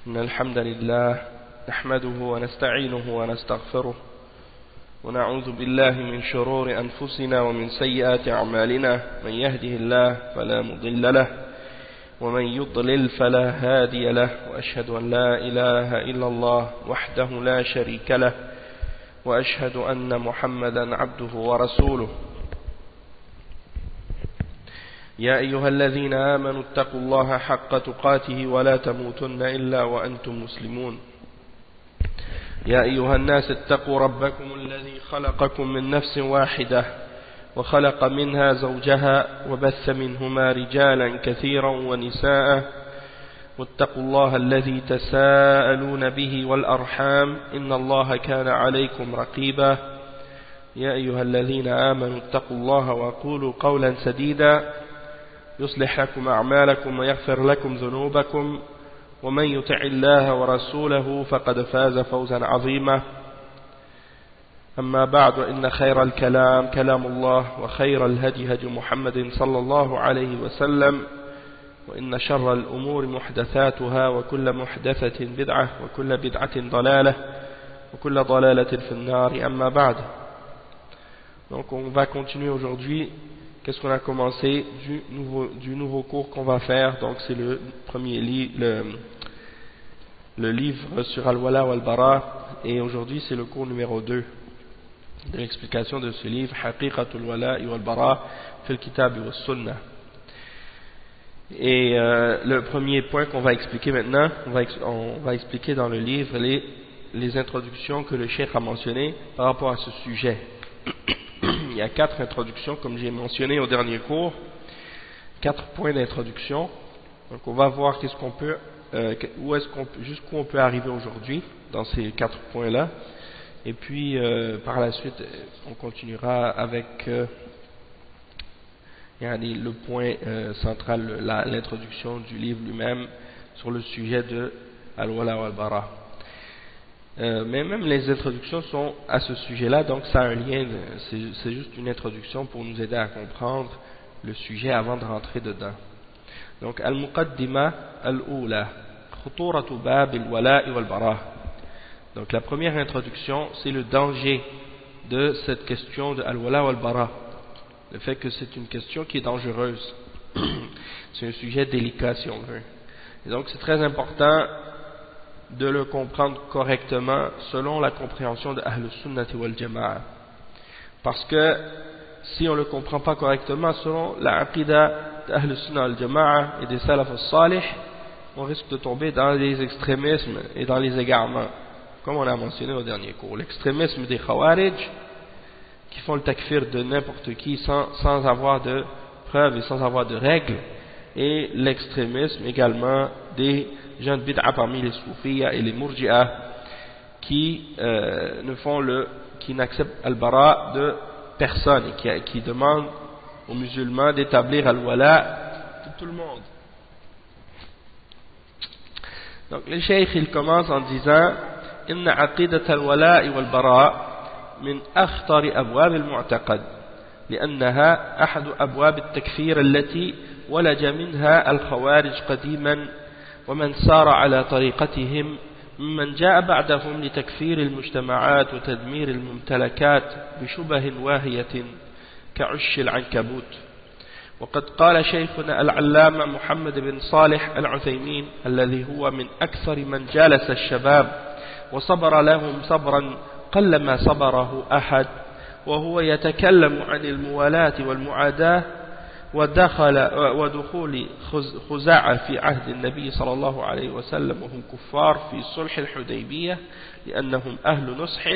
إن الحمد لله نحمده ونستعينه ونستغفره ونعوذ بالله من شرور أنفسنا ومن سيئات أعمالنا من يهده الله فلا مضل له ومن يضلل فلا هادي له وأشهد أن لا إله إلا الله وحده لا شريك له وأشهد أن محمدا عبده ورسوله يا أيها الذين آمنوا اتقوا الله حق تقاته ولا تموتن إلا وأنتم مسلمون يا أيها الناس اتقوا ربكم الذي خلقكم من نفس واحدة وخلق منها زوجها وبث منهما رجالا كثيرا ونساء واتقوا الله الذي تساءلون به والأرحام إن الله كان عليكم رقيبا يا أيها الذين آمنوا اتقوا الله وقولوا قولا سديدا يصلح لكم أعمالكم ويغفر لكم ذنوبكم ومن يطع الله ورسوله فقد فاز فوزا عظيما أما بعد إن خير الكلام كلام الله وخير الهدي هدي محمد صلى الله عليه وسلم وإن شر الأمور محدثاتها وكل محدثة بدعة وكل بدعة ضلالة وكل ضلالة في النار أما بعد. Donc on va continuer aujourd'hui. Qu'est-ce qu'on a commencé du nouveau cours qu'on va faire? Donc c'est le premier le livre sur Al-Wala wal-Bara, et aujourd'hui c'est le cours numéro 2 de l'explication de ce livre, Haqiqatul Wala wal-Bara fil Kitab wa Sunnah. Et le premier point qu'on va expliquer maintenant, on va expliquer dans le livre les introductions que le cheikh a mentionnées par rapport à ce sujet. Il y a 4 introductions, comme j'ai mentionné au dernier cours, 4 points d'introduction. Donc on va voir jusqu'où on peut arriver aujourd'hui dans ces 4 points-là. Et puis par la suite, on continuera avec le point central, l'introduction du livre lui-même sur le sujet de Al-Wala wal-Bara. Mais même les introductions sont à ce sujet-là, donc ça a un lien, c'est juste une introduction pour nous aider à comprendre le sujet avant de rentrer dedans. Donc, Al-Muqaddima Al-Oula, Khuturatu Bab Al-Wala wal-Bara. Donc, la première introduction, c'est le danger de cette question de Al-Wala wal-Bara. Le fait que c'est une question qui est dangereuse. C'est un sujet délicat, si on veut. Et donc, c'est très important de le comprendre correctement selon la compréhension de Ahlus Sunnati wal Jama'a. Parce que si on ne le comprend pas correctement selon la aqida d'Ahlus Sunnati wal Jama'a et des Salaf al-Salih, on risque de tomber dans les extrémismes et dans les égarements, comme on a mentionné au dernier cours. L'extrémisme des Khawarij, qui font le takfir de n'importe qui sans avoir de preuves et sans avoir de règles, et l'extrémisme également des gens de bid'a parmi les soufiyas et les murji'ah qui n'acceptent al-bara de personne et qui demandent aux musulmans d'établir al-wala de tout le monde. Donc le cheikh il commence en disant inna aqidat al-wala wal-bara min akhtar abwab al-mu'taqad لأنها أحد أبواب التكفير التي ولج منها الخوارج قديما ومن سار على طريقتهم ممن جاء بعدهم لتكفير المجتمعات وتدمير الممتلكات بشبه واهية كعش العنكبوت. وقد قال شيخنا العلامة محمد بن صالح العثيمين الذي هو من أكثر من جالس الشباب وصبر لهم صبرا قلما صبره أحد، وهو يتكلم عن الموالاة والمعاداة ودخول خزاعة في عهد النبي صلى الله عليه وسلم وهم كفار في صلح الحديبية لأنهم أهل نصح.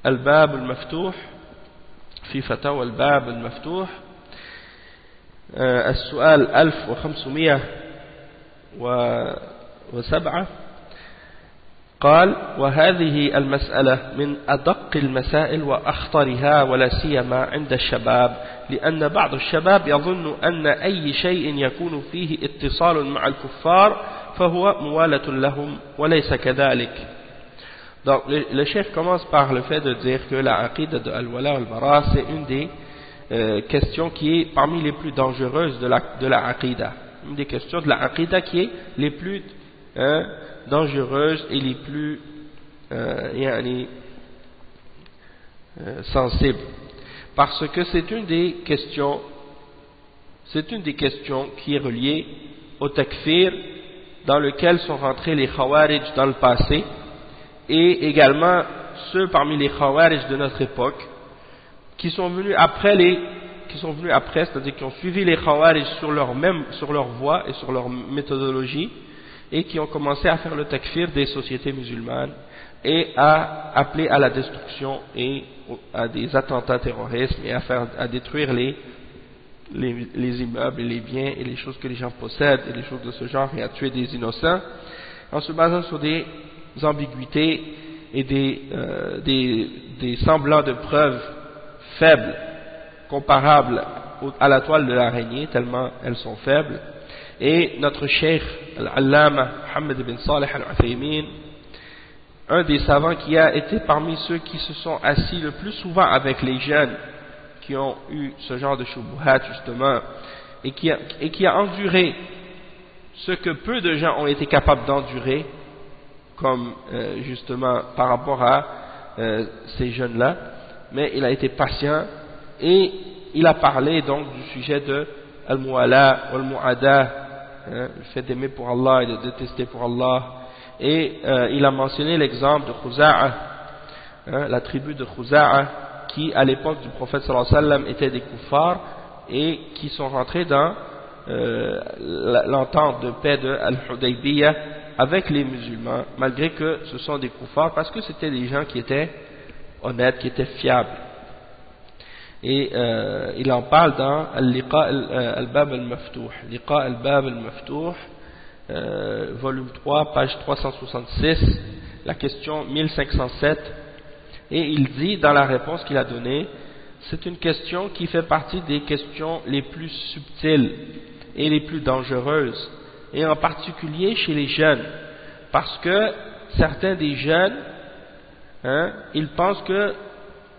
الباب المفتوح في فتاوى الباب المفتوح، السؤال 1507. قال وهذه المسألة من أدق المسائل وأخطرها ولا سيما عند الشباب، لأن بعض الشباب يظن أن أي شيء يكون فيه اتصال مع الكفار فهو موالة لهم وليس كذلك. Donc le chef commence par le fait de dire que la aqida de Al-Wala wal-Bara c'est une des questions qui est parmi les plus dangereuses de la aqida, une des questions de la aqida qui est les plus dangereuses et les plus sensibles. Parce que c'est une des questions qui est reliée au takfir dans lequel sont rentrés les Khawarij dans le passé et également ceux parmi les Khawarij de notre époque qui sont venus après, c'est-à-dire qui ont suivi les Khawarij sur leur voie et sur leur méthodologie et qui ont commencé à faire le takfir des sociétés musulmanes et à appeler à la destruction et à des attentats terroristes et à détruire les immeubles et les biens et les choses que les gens possèdent et les choses de ce genre et à tuer des innocents en se basant sur des ambiguïtés et des semblants de preuves faibles comparables à la toile de l'araignée tellement elles sont faibles. Et notre cheikh Al-Allama Muhammad ibn Salih Al-Uthaymin, un des savants qui a été parmi ceux qui se sont assis le plus souvent avec les jeunes qui ont eu ce genre de shubuhat justement et qui a enduré ce que peu de gens ont été capables d'endurer comme justement par rapport à ces jeunes-là, mais il a été patient et il a parlé donc du sujet de al-mu'ala wal-mu'ada, le fait d'aimer pour Allah et de détester pour Allah, et il a mentionné l'exemple de Khuza'a, la tribu de Khuza'a qui à l'époque du prophète sallallahu alayhi wa sallam étaient des kuffars et qui sont rentrés dans l'entente de paix de Al-Hudaybiyah avec les musulmans malgré que ce sont des kuffars parce que c'était des gens qui étaient honnêtes, qui étaient fiables. Et il en parle dans Al-Liqa al-Bab al-Maftuh, Liqa al-Bab al-Maftuh, volume 3, page 366, la question 1507, et il dit dans la réponse qu'il a donnée, c'est une question qui fait partie des questions les plus subtiles et les plus dangereuses, et en particulier chez les jeunes, parce que certains des jeunes, ils pensent que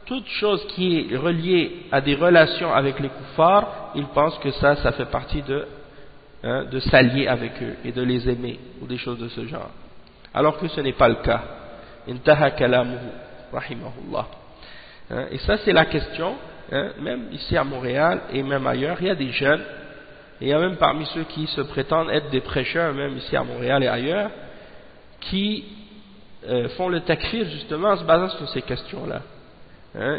toute chose qui est reliée à des relations avec les kuffars, ils pensent que ça fait partie de s'allier avec eux et de les aimer ou des choses de ce genre, alors que ce n'est pas le cas. Intaha kalamuhu rahimahullah. Et ça c'est la question, même ici à Montréal et même ailleurs, il y a des jeunes, et il y a même parmi ceux qui se prétendent être des prêcheurs, même ici à Montréal et ailleurs, qui font le takfir justement en se basant sur ces questions-là.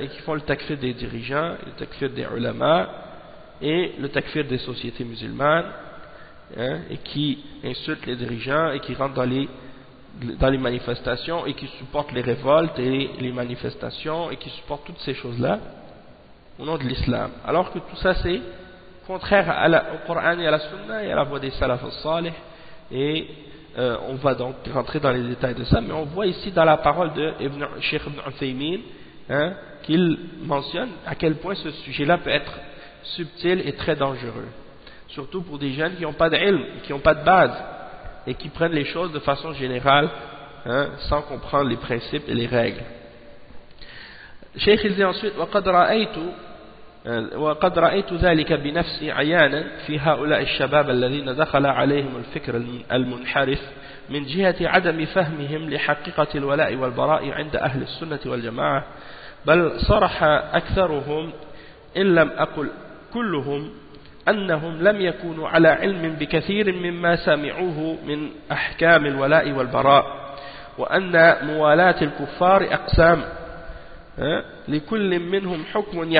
Et qui font le takfir des dirigeants, le takfir des ulama et le takfir des sociétés musulmanes, et qui insultent les dirigeants et qui rentrent dans les manifestations et qui supportent les révoltes et les manifestations et qui supportent toutes ces choses-là au nom de l'islam, alors que tout ça c'est contraire au Coran et à la Sunna et à la voie des salaf al-salih, et on va donc rentrer dans les détails de ça, mais on voit ici dans la parole de Cheikh Ibn Uthaymin qu'il mentionne à quel point ce sujet-là peut être subtil et très dangereux, surtout pour des jeunes qui n'ont pas d'ilm, qui n'ont pas de base et qui prennent les choses de façon générale sans comprendre les principes et les règles. Cheikh il dit ensuite وقد رأيت ذلك بنفسي عيانا في هؤلاء الشباب الذين دخل عليهم الفكر المنحرف من جهة عدم فهمهم لحقيقة الولاء والبراء عند أهل السنة والجماعة، بل صرح أكثرهم إن لم أقل كلهم أنهم لم يكونوا على علم بكثير مما سمعوه من أحكام الولاء والبراء، وأن موالاة الكفار أقسام لكل منهم حكم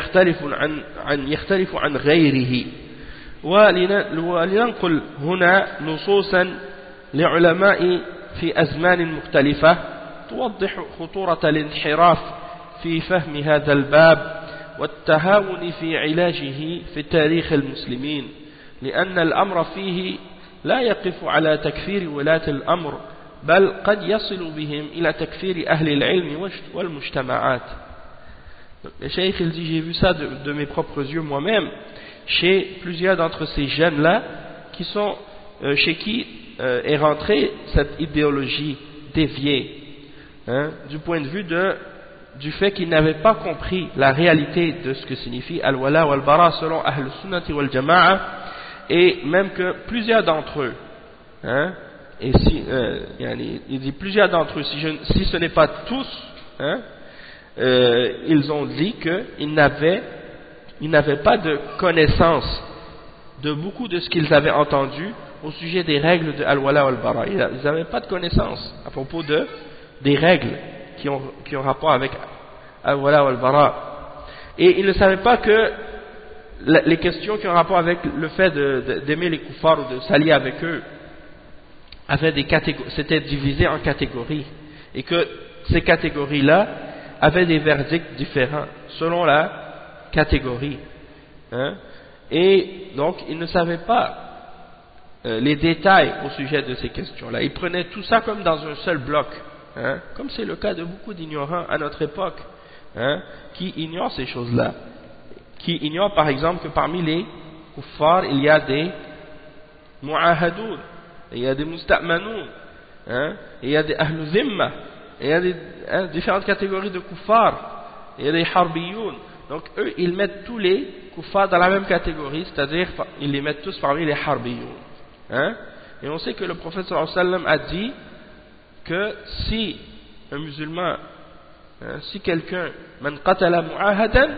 يختلف عن غيره. ولننقل هنا نصوصا لعلماء في أزمان مختلفة توضح خطورة الانحراف في فهم هذا الباب والتهاون في علاجه في تاريخ المسلمين، لأن الأمر فيه لا يقف على تكفير ولاة الأمر، بل قد يصل بهم إلى تكفير أهل العلم والمجتمعات. Le cheikh il dit, j'ai vu ça de mes propres yeux moi-même chez plusieurs d'entre ces jeunes-là qui sont chez qui est rentrée cette idéologie déviée, du point de vue du fait qu'ils n'avaient pas compris la réalité de ce que signifie al-wala wal-bara selon Ahl-Sunnati wal-Jama'a, et même que plusieurs d'entre eux et si, il dit plusieurs d'entre eux, si ce n'est pas tous, ils ont dit qu'ils n'avaient pas de connaissance de beaucoup de ce qu'ils avaient entendu au sujet des règles de Al-Wala wal-Bara. Ils n'avaient pas de connaissance à propos des règles qui ont rapport avec Al-Wala wal-Bara. Et ils ne savaient pas que les questions qui ont rapport avec le fait d'aimer les kuffars ou de s'allier avec eux c'était divisé en catégories, et que ces catégories-là avaient des verdicts différents selon la catégorie. Et donc, ils ne savaient pas les détails au sujet de ces questions-là. Ils prenaient tout ça comme dans un seul bloc, comme c'est le cas de beaucoup d'ignorants à notre époque, qui ignorent ces choses-là, qui ignorent par exemple que parmi les kuffars, il y a des mu'ahadoun, il y a des musta'manoun, il y a des ahlu zimma, il y a différentes catégories de kuffars, il y a des harbiyoun. Donc eux, ils mettent tous les kuffars dans la même catégorie, c'est-à-dire ils les mettent tous parmi les harbiyoun. Et on sait que le prophète sallallahu alayhi wa sallam a dit que si un musulman, si quelqu'un man qatala mu'ahadan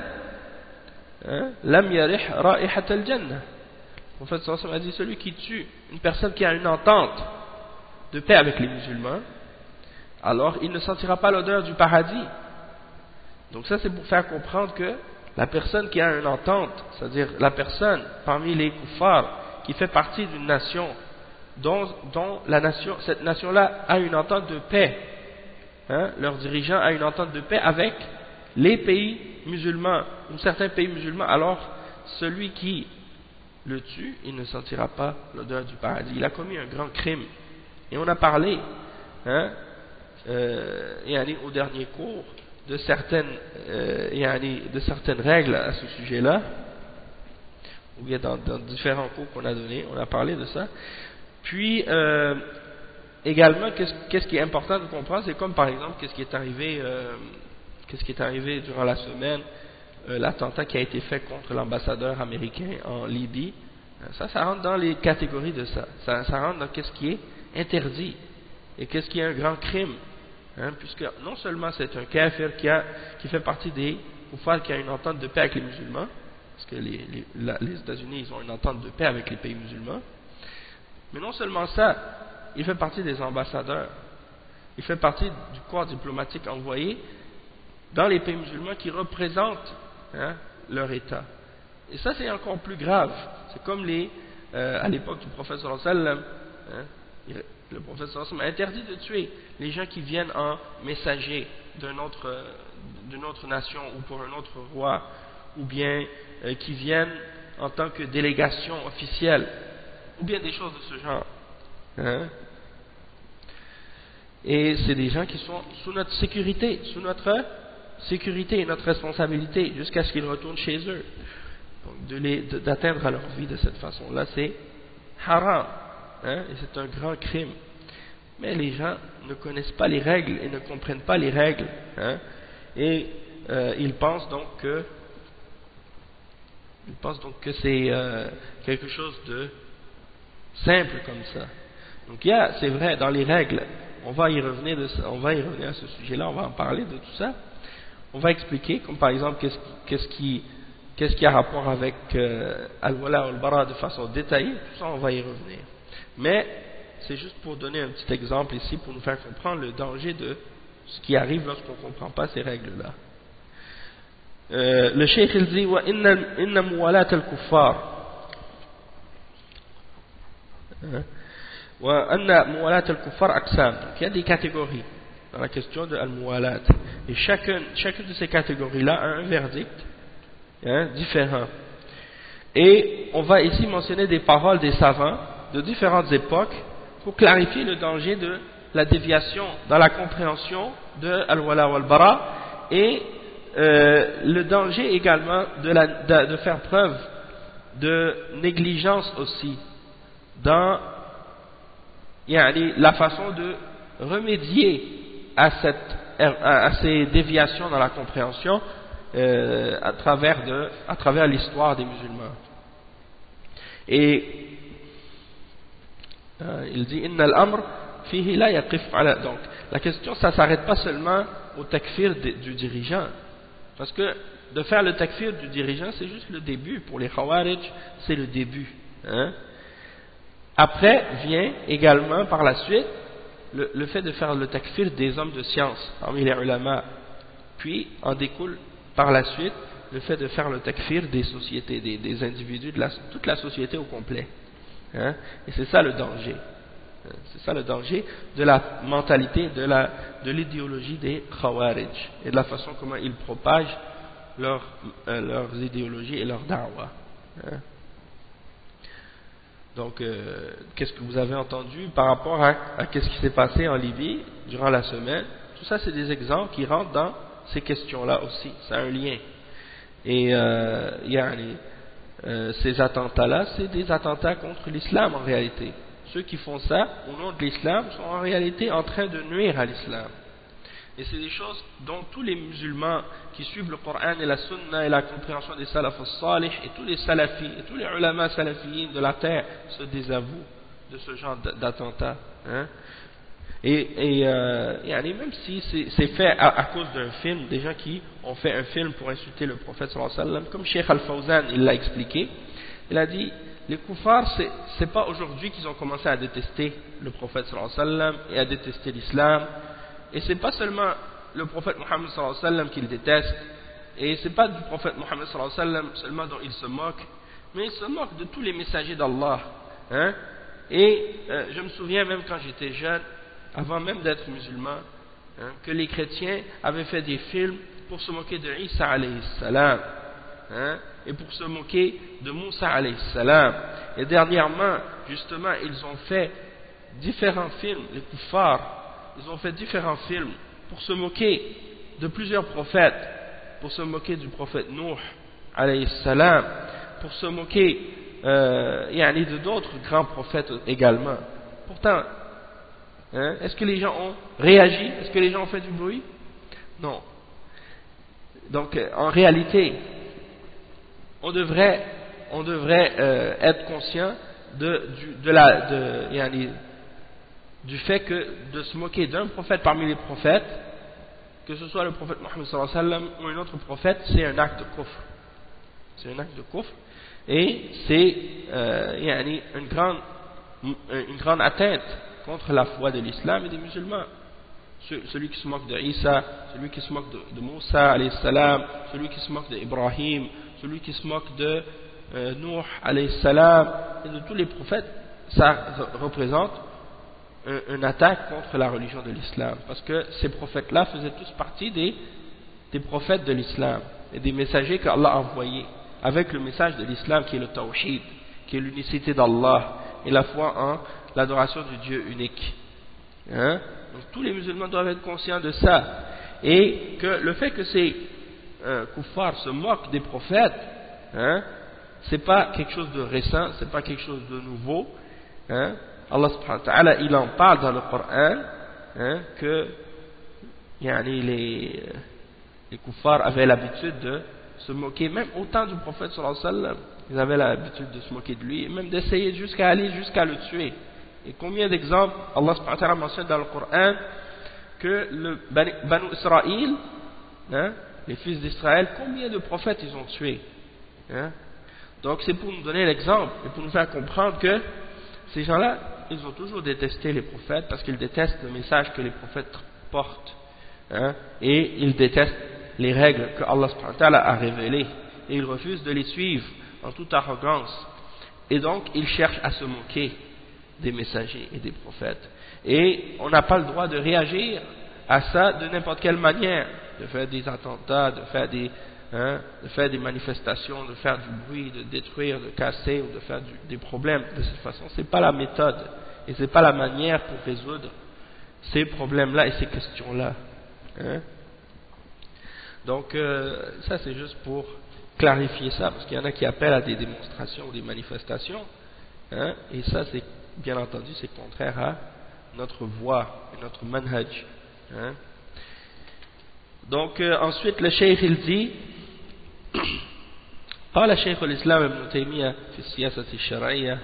lam yarih ra'ihat al-jannah, le prophète sallallahu alayhi wa sallam a dit celui qui tue une personne qui a une entente de paix avec les musulmans, alors il ne sentira pas l'odeur du paradis. Donc ça c'est pour faire comprendre que la personne qui a une entente, c'est-à-dire la personne parmi les kuffars qui fait partie d'une nation dont cette nation-là a une entente de paix, leur dirigeant a une entente de paix avec les pays musulmans ou certains pays musulmans, alors celui qui le tue, il ne sentira pas l'odeur du paradis. Il a commis un grand crime. Et on a parlé au dernier cours de certaines règles à ce sujet-là, ou bien dans différents cours qu'on a donnés, on a parlé de ça. Puis également, qu'est-ce qui est important de comprendre, c'est comme par exemple qu'est-ce qui est arrivé durant la semaine, l'attentat qui a été fait contre l'ambassadeur américain en Libye. Ça rentre dans les catégories de ça. Ça rentre dans qu'est-ce qui est interdit et qu'est-ce qui est un grand crime. Puisque non seulement c'est un kafir qui fait partie des kuffars qui a une entente de paix avec les musulmans, parce que les États-Unis ils ont une entente de paix avec les pays musulmans, mais non seulement ça, il fait partie des ambassadeurs, il fait partie du corps diplomatique envoyé dans les pays musulmans qui représentent leur État. Et ça c'est encore plus grave. C'est comme à l'époque du prophète sallallahu alayhi wa sallam, le prophète sallallahu alayhi wa sallam a interdit de tuer les gens qui viennent en messager d'une autre nation ou pour un autre roi, ou bien qui viennent en tant que délégation officielle, ou bien des choses de ce genre. Et c'est des gens qui sont sous notre sécurité et notre responsabilité jusqu'à ce qu'ils retournent chez eux. Donc d'atteindre à leur vie de cette façon-là, c'est haram, et c'est un grand crime. Mais les gens ne connaissent pas les règles et ne comprennent pas les règles, et ils pensent donc que c'est quelque chose de simple comme ça. Donc c'est vrai, dans les règles, on va y revenir à ce sujet-là, on va en parler de tout ça. On va expliquer, comme par exemple, qu'est-ce qui a rapport avec Al-Wala wal-Bara de façon détaillée, tout ça on va y revenir. Mais c'est juste pour donner un petit exemple ici, pour nous faire comprendre le danger de ce qui arrive lorsqu'on ne comprend pas ces règles-là. Le cheikh il dit wa inna muwalat al-kuffar wa anna muwalat al-kuffar aqsam. Il y a des catégories dans la question de al-muwalat, et chacune de ces catégories-là a un verdict différent. Et on va ici mentionner des paroles des savants de différentes époques pour clarifier le danger de la déviation dans la compréhension de al-Wala wal-Bara, et le danger également de faire preuve de négligence aussi dans la façon de remédier à ces déviations dans la compréhension à travers l'histoire des musulmans. Et Il dit inna al-amr fihi la yaqif ala. Donc la question, ça s'arrête pas seulement au takfir du dirigeant, parce que de faire le takfir du dirigeant, c'est juste le début. Pour les Khawarij, c'est le début. Après vient également par la suite le fait de faire le takfir des hommes de science parmi les ulama, puis en découle par la suite le fait de faire le takfir des sociétés, des individus, de toute la société au complet. Et c'est ça le danger. C'est ça le danger de la mentalité, de l'idéologie des Khawarij et de la façon comment ils propagent leurs idéologies et leurs da'wah. Donc, qu'est-ce que vous avez entendu par rapport à qu'est-ce qui s'est passé en Libye durant la semaine? Tout ça, c'est des exemples qui rentrent dans ces questions-là aussi. Ça a un lien. Et ces attentats-là, c'est des attentats contre l'islam en réalité. Ceux qui font ça au nom de l'islam sont en réalité en train de nuire à l'islam. Et c'est des choses dont tous les musulmans qui suivent le Coran et la Sunna et la compréhension des salaf al-salih et tous les salafis et tous les ulama salafiyin de la terre se désavouent de ce genre d'attentats. Même si c'est fait à cause d'un film, des gens qui ont fait un film pour insulter le prophète sallallahu alayhi wa sallam, comme Cheikh Al-Fawzan il l'a expliqué, il a dit les koufars, c'est pas aujourd'hui qu'ils ont commencé à détester le prophète sallallahu alayhi wa sallam et à détester l'islam. Et c'est pas seulement le prophète Mohammed sallallahu alayhi wa sallam qu'il déteste, et c'est pas du prophète Mohammed sallallahu alayhi wa sallam seulement dont il se moque, mais il se moque de tous les messagers d'Allah. Et je me souviens même quand j'étais jeune, avant même d'être musulman, que les chrétiens avaient fait des films pour se moquer de Isa alayhi salam, et pour se moquer de Moussa alayhi salam. Et dernièrement, justement, ils ont fait différents films, les kuffars. Ils ont fait différents films pour se moquer de plusieurs prophètes, pour se moquer du prophète Nuh alayhi salam, pour se moquer de d'autres grands prophètes également. Pourtant, est-ce que les gens ont réagi? Est-ce que les gens ont fait du bruit? Non. Donc, en réalité, on devrait être conscient du fait que de se moquer d'un prophète parmi les prophètes, que ce soit le prophète Mohammed sallallahu alayhi wa sallam ou un autre prophète, c'est un acte de kufr. C'est un acte de kufr et c'est une grande atteinte contre la foi de l'islam et des musulmans. Celui qui se moque de Isa, celui qui se moque de Moussa alayhi salam, celui qui se moque d'Ibrahim, celui qui se moque de Nuh alayhi salam et de tous les prophètes, ça représente une attaque contre la religion de l'islam, parce que ces prophètes-là faisaient tous partie des prophètes de l'islam et des messagers qu'Allah a envoyés avec le message de l'islam qui est le tawhid, qui est l'unicité d'Allah et la foi en l'adoration du Dieu unique. Donc tous les musulmans doivent être conscients de ça, et que le fait que ces kuffars se moquent des prophètes, c'est pas quelque chose de récent, c'est pas quelque chose de nouveau. Allah subhanahu wa ta'ala, il en parle dans le Coran, que les kuffars avaient l'habitude de se moquer, même au temps du prophète sallallahu alayhi wa sallam, ils avaient l'habitude de se moquer de lui, et même d'essayer jusqu'à le tuer. Et combien d'exemples Allah subhanahu wa ta'ala mentionne dans le Coran que le Banu Israël, les fils d'Israël, combien de prophètes ils ont tués. Donc c'est pour nous donner l'exemple et pour nous faire comprendre que ces gens-là, ils ont toujours détesté les prophètes parce qu'ils détestent le message que les prophètes portent, et ils détestent les règles que Allah subhanahu wa ta'ala a révélées, et ils refusent de les suivre en toute arrogance, et donc ils cherchent à se moquer des messagers et des prophètes, et on n'a pas le droit de réagir à ça de n'importe quelle manière, de faire des attentats, de faire des manifestations, de faire du bruit, de détruire, de casser ou de faire des problèmes. De cette façon, c'est pas la méthode et c'est pas la manière pour résoudre ces problèmes-là et ces questions-là. Donc ça c'est juste pour clarifier ça, parce qu'il y en a qui appellent à des démonstrations ou des manifestations, et ça c'est bien entendu c'est contraire à notre voie et notre manhaj. Donc ensuite le cheikh il dit قال شيخ الإسلام ابن تيمية في السياسة الشرعية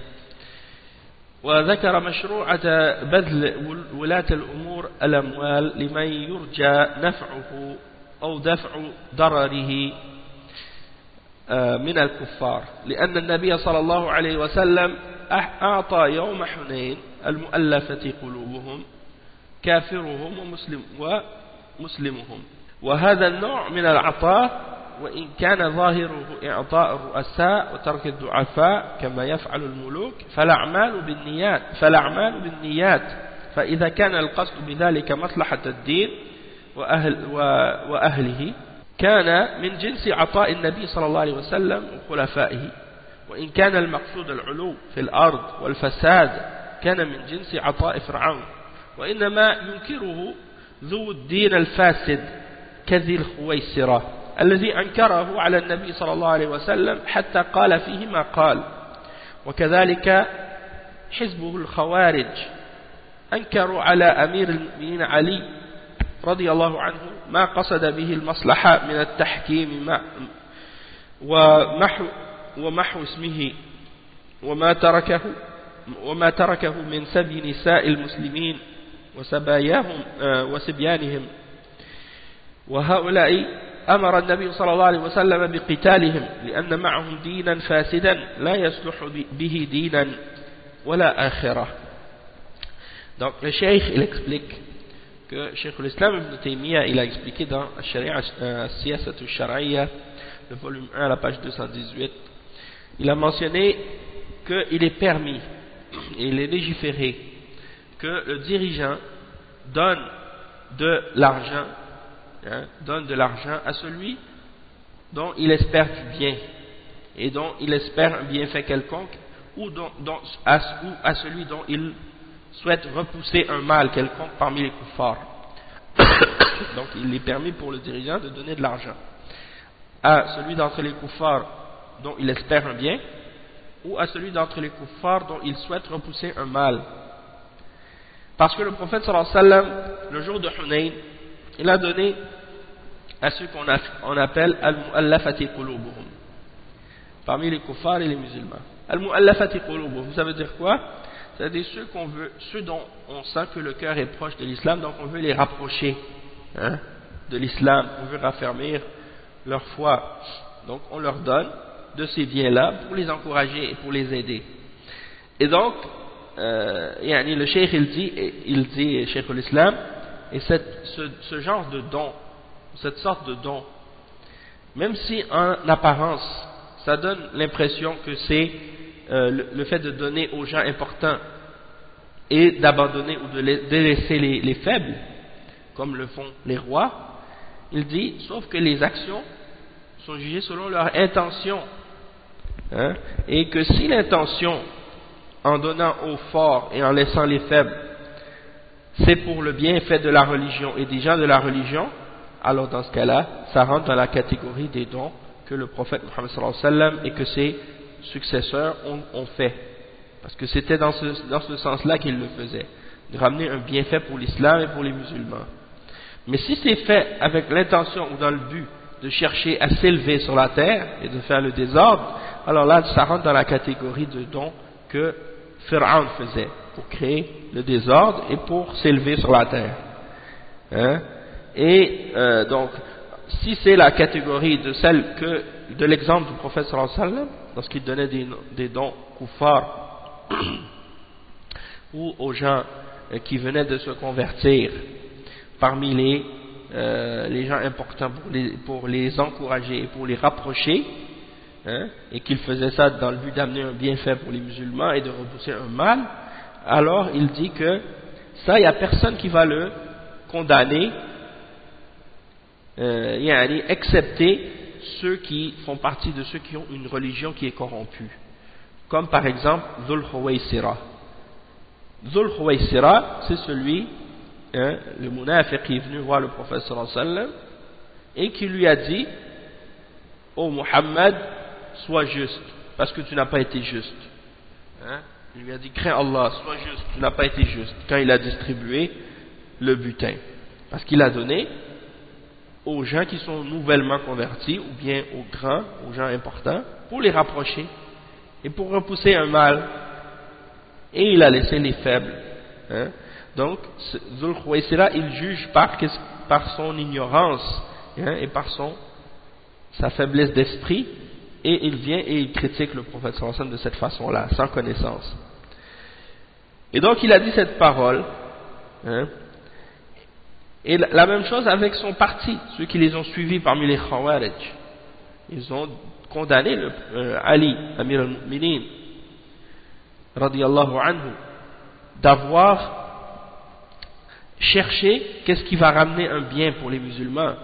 وذكر مشروعة بذل ولاة الأمور الأموال لمن يرجى نفعه أو دفع ضرره من الكفار، لأن النبي صلى الله عليه وسلم أعطى يوم حنين المؤلفة قلوبهم كافرهم ومسلمهم. وهذا النوع من العطاء وإن كان ظاهره إعطاء الرؤساء وترك الضعفاء كما يفعل الملوك فالأعمال بالنيات، فإذا كان القصد بذلك مصلحة الدين وأهله كان من جنس عطاء النبي صلى الله عليه وسلم وخلفائه، وإن كان المقصود العلو في الأرض والفساد كان من جنس عطاء فرعون. وإنما ينكره ذو الدين الفاسد كذي الخويسرة الذي أنكره على النبي صلى الله عليه وسلم حتى قال فيه ما قال. وكذلك حزبه الخوارج أنكروا على أمير المؤمنين علي رضي الله عنه ما قصد به المصلحة من التحكيم ومحو اسمه وما تركه من سبي نساء المسلمين وسبيانهم. وهؤلاء أمر النبي صلى الله عليه وسلم بقتالهم لأن معهم دينا فاسدا لا يصلح به دينا ولا آخرة. Donc le cheikh il explique que Cheikh l'Islam Ibn Taymiyyah il a expliqué dans Sharia Siyasat al-Shar'iyya, le volume 1 à la page 218, il a mentionné qu'il est permis et il est légiféré que le dirigeant donne de l'argent à celui dont il espère du bien et dont il espère un bienfait quelconque, ou à celui dont il souhaite repousser un mal quelconque parmi les kuffars. Donc il est permis pour le dirigeant de donner de l'argent à celui d'entre les kuffars dont il espère un bien, ou à celui d'entre les kuffars dont il souhaite repousser un mal. Parce que le prophète sallallahu alayhi wa sallam, le jour de Hunayn, il a donné à ceux qu'on appelle al-mu'allafati qulubuhum, parmi les kuffars et les musulmans. Al-mu'allafati qulubuhum, ça veut dire quoi? C'est-à-dire ceux dont on sent que le cœur est proche de l'islam, donc on veut les rapprocher de l'islam, on veut raffermir leur foi. Donc on leur donne de ces biens-là pour les encourager et pour les aider. Et donc, le cheikh il dit cheikh l'islam, et ce genre de don, cette sorte de don, même si en apparence ça donne l'impression que c'est le fait de donner aux gens importants et d'abandonner ou de délaisser les faibles, comme le font les rois, il dit, sauf que les actions sont jugées selon leur intention, et que si l'intention, en donnant aux forts et en laissant les faibles, c'est pour le bienfait de la religion et des gens de la religion, alors dans ce cas-là, ça rentre dans la catégorie des dons que le prophète Muhammad sallallahu alayhi wa sallam et que ses successeurs ont fait. Parce que c'était dans ce sens-là qu'ils le faisaient, de ramener un bienfait pour l'islam et pour les musulmans. Mais si c'est fait avec l'intention ou dans le but de chercher à s'élever sur la terre et de faire le désordre, alors là, ça rentre dans la catégorie de dons que Pharaon faisait pour créer le désordre et pour s'élever sur la terre. Donc, si c'est la catégorie de celle de l'exemple du prophète sallallahu alayhi wa sallam, lorsqu'il donnait des dons kuffar ou aux gens qui venaient de se convertir parmi les gens importants pour les encourager et pour les rapprocher, et qu'il faisait ça dans le but d'amener un bienfait pour les musulmans et de repousser un mal, alors il dit que ça, il n'y a personne qui va le condamner, excepté ceux qui font partie de ceux qui ont une religion qui est corrompue, comme par exemple Dhul Khuwaysira. Dhul Khuwaysira, c'est celui, le munafiq qui est venu voir le prophète sallallahu alayhi wa sallam et qui lui a dit: ô Muhammad, sois juste, parce que tu n'as pas été juste. Il lui a dit: crains Allah, sois juste, tu n'as pas été juste, quand il a distribué le butin, parce qu'il a donné aux gens qui sont nouvellement convertis, ou bien aux gens importants, pour les rapprocher et pour repousser un mal. et il a laissé les faibles. Hein. Donc, Dhul Khuwaysira, il juge par son ignorance, hein, et par sa faiblesse d'esprit, et il vient et il critique le prophète sallallahu alayhi wa sallam de cette façon-là, sans connaissance. Et donc, il a dit cette parole, hein, et la même chose avec son parti, ceux qui les ont suivis parmi les Khawarij. Ils ont condamné Ali, Amir al-Mu'minin, radiyallahu anhu, d'avoir cherché qu'est-ce qui va ramener un bien pour les musulmans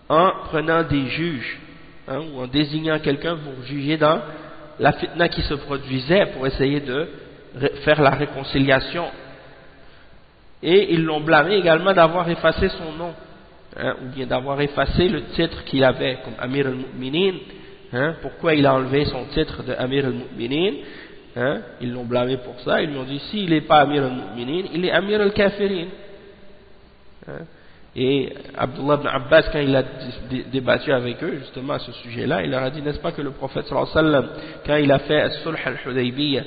en prenant des juges, hein, ou en désignant quelqu'un pour juger dans la fitna qui se produisait, pour essayer de faire la réconciliation. Et ils l'ont blâmé également d'avoir effacé son nom, hein, ou bien d'avoir effacé le titre qu'il avait comme Amir al-Mu'minin. Hein, pourquoi il a enlevé son titre de Amir al-Mu'minin? Hein, ils l'ont blâmé pour ça. Ils lui ont dit, s'il n'est pas Amir al-Mu'minin, il est Amir al-Kafirin. Hein, et Abdullah ibn Abbas, quand il a débattu avec eux justement à ce sujet-là, il leur a dit, n'est-ce pas que le prophète sallallahu alayhi wa sallam, quand il a fait as-sulh al-Hudaybiyah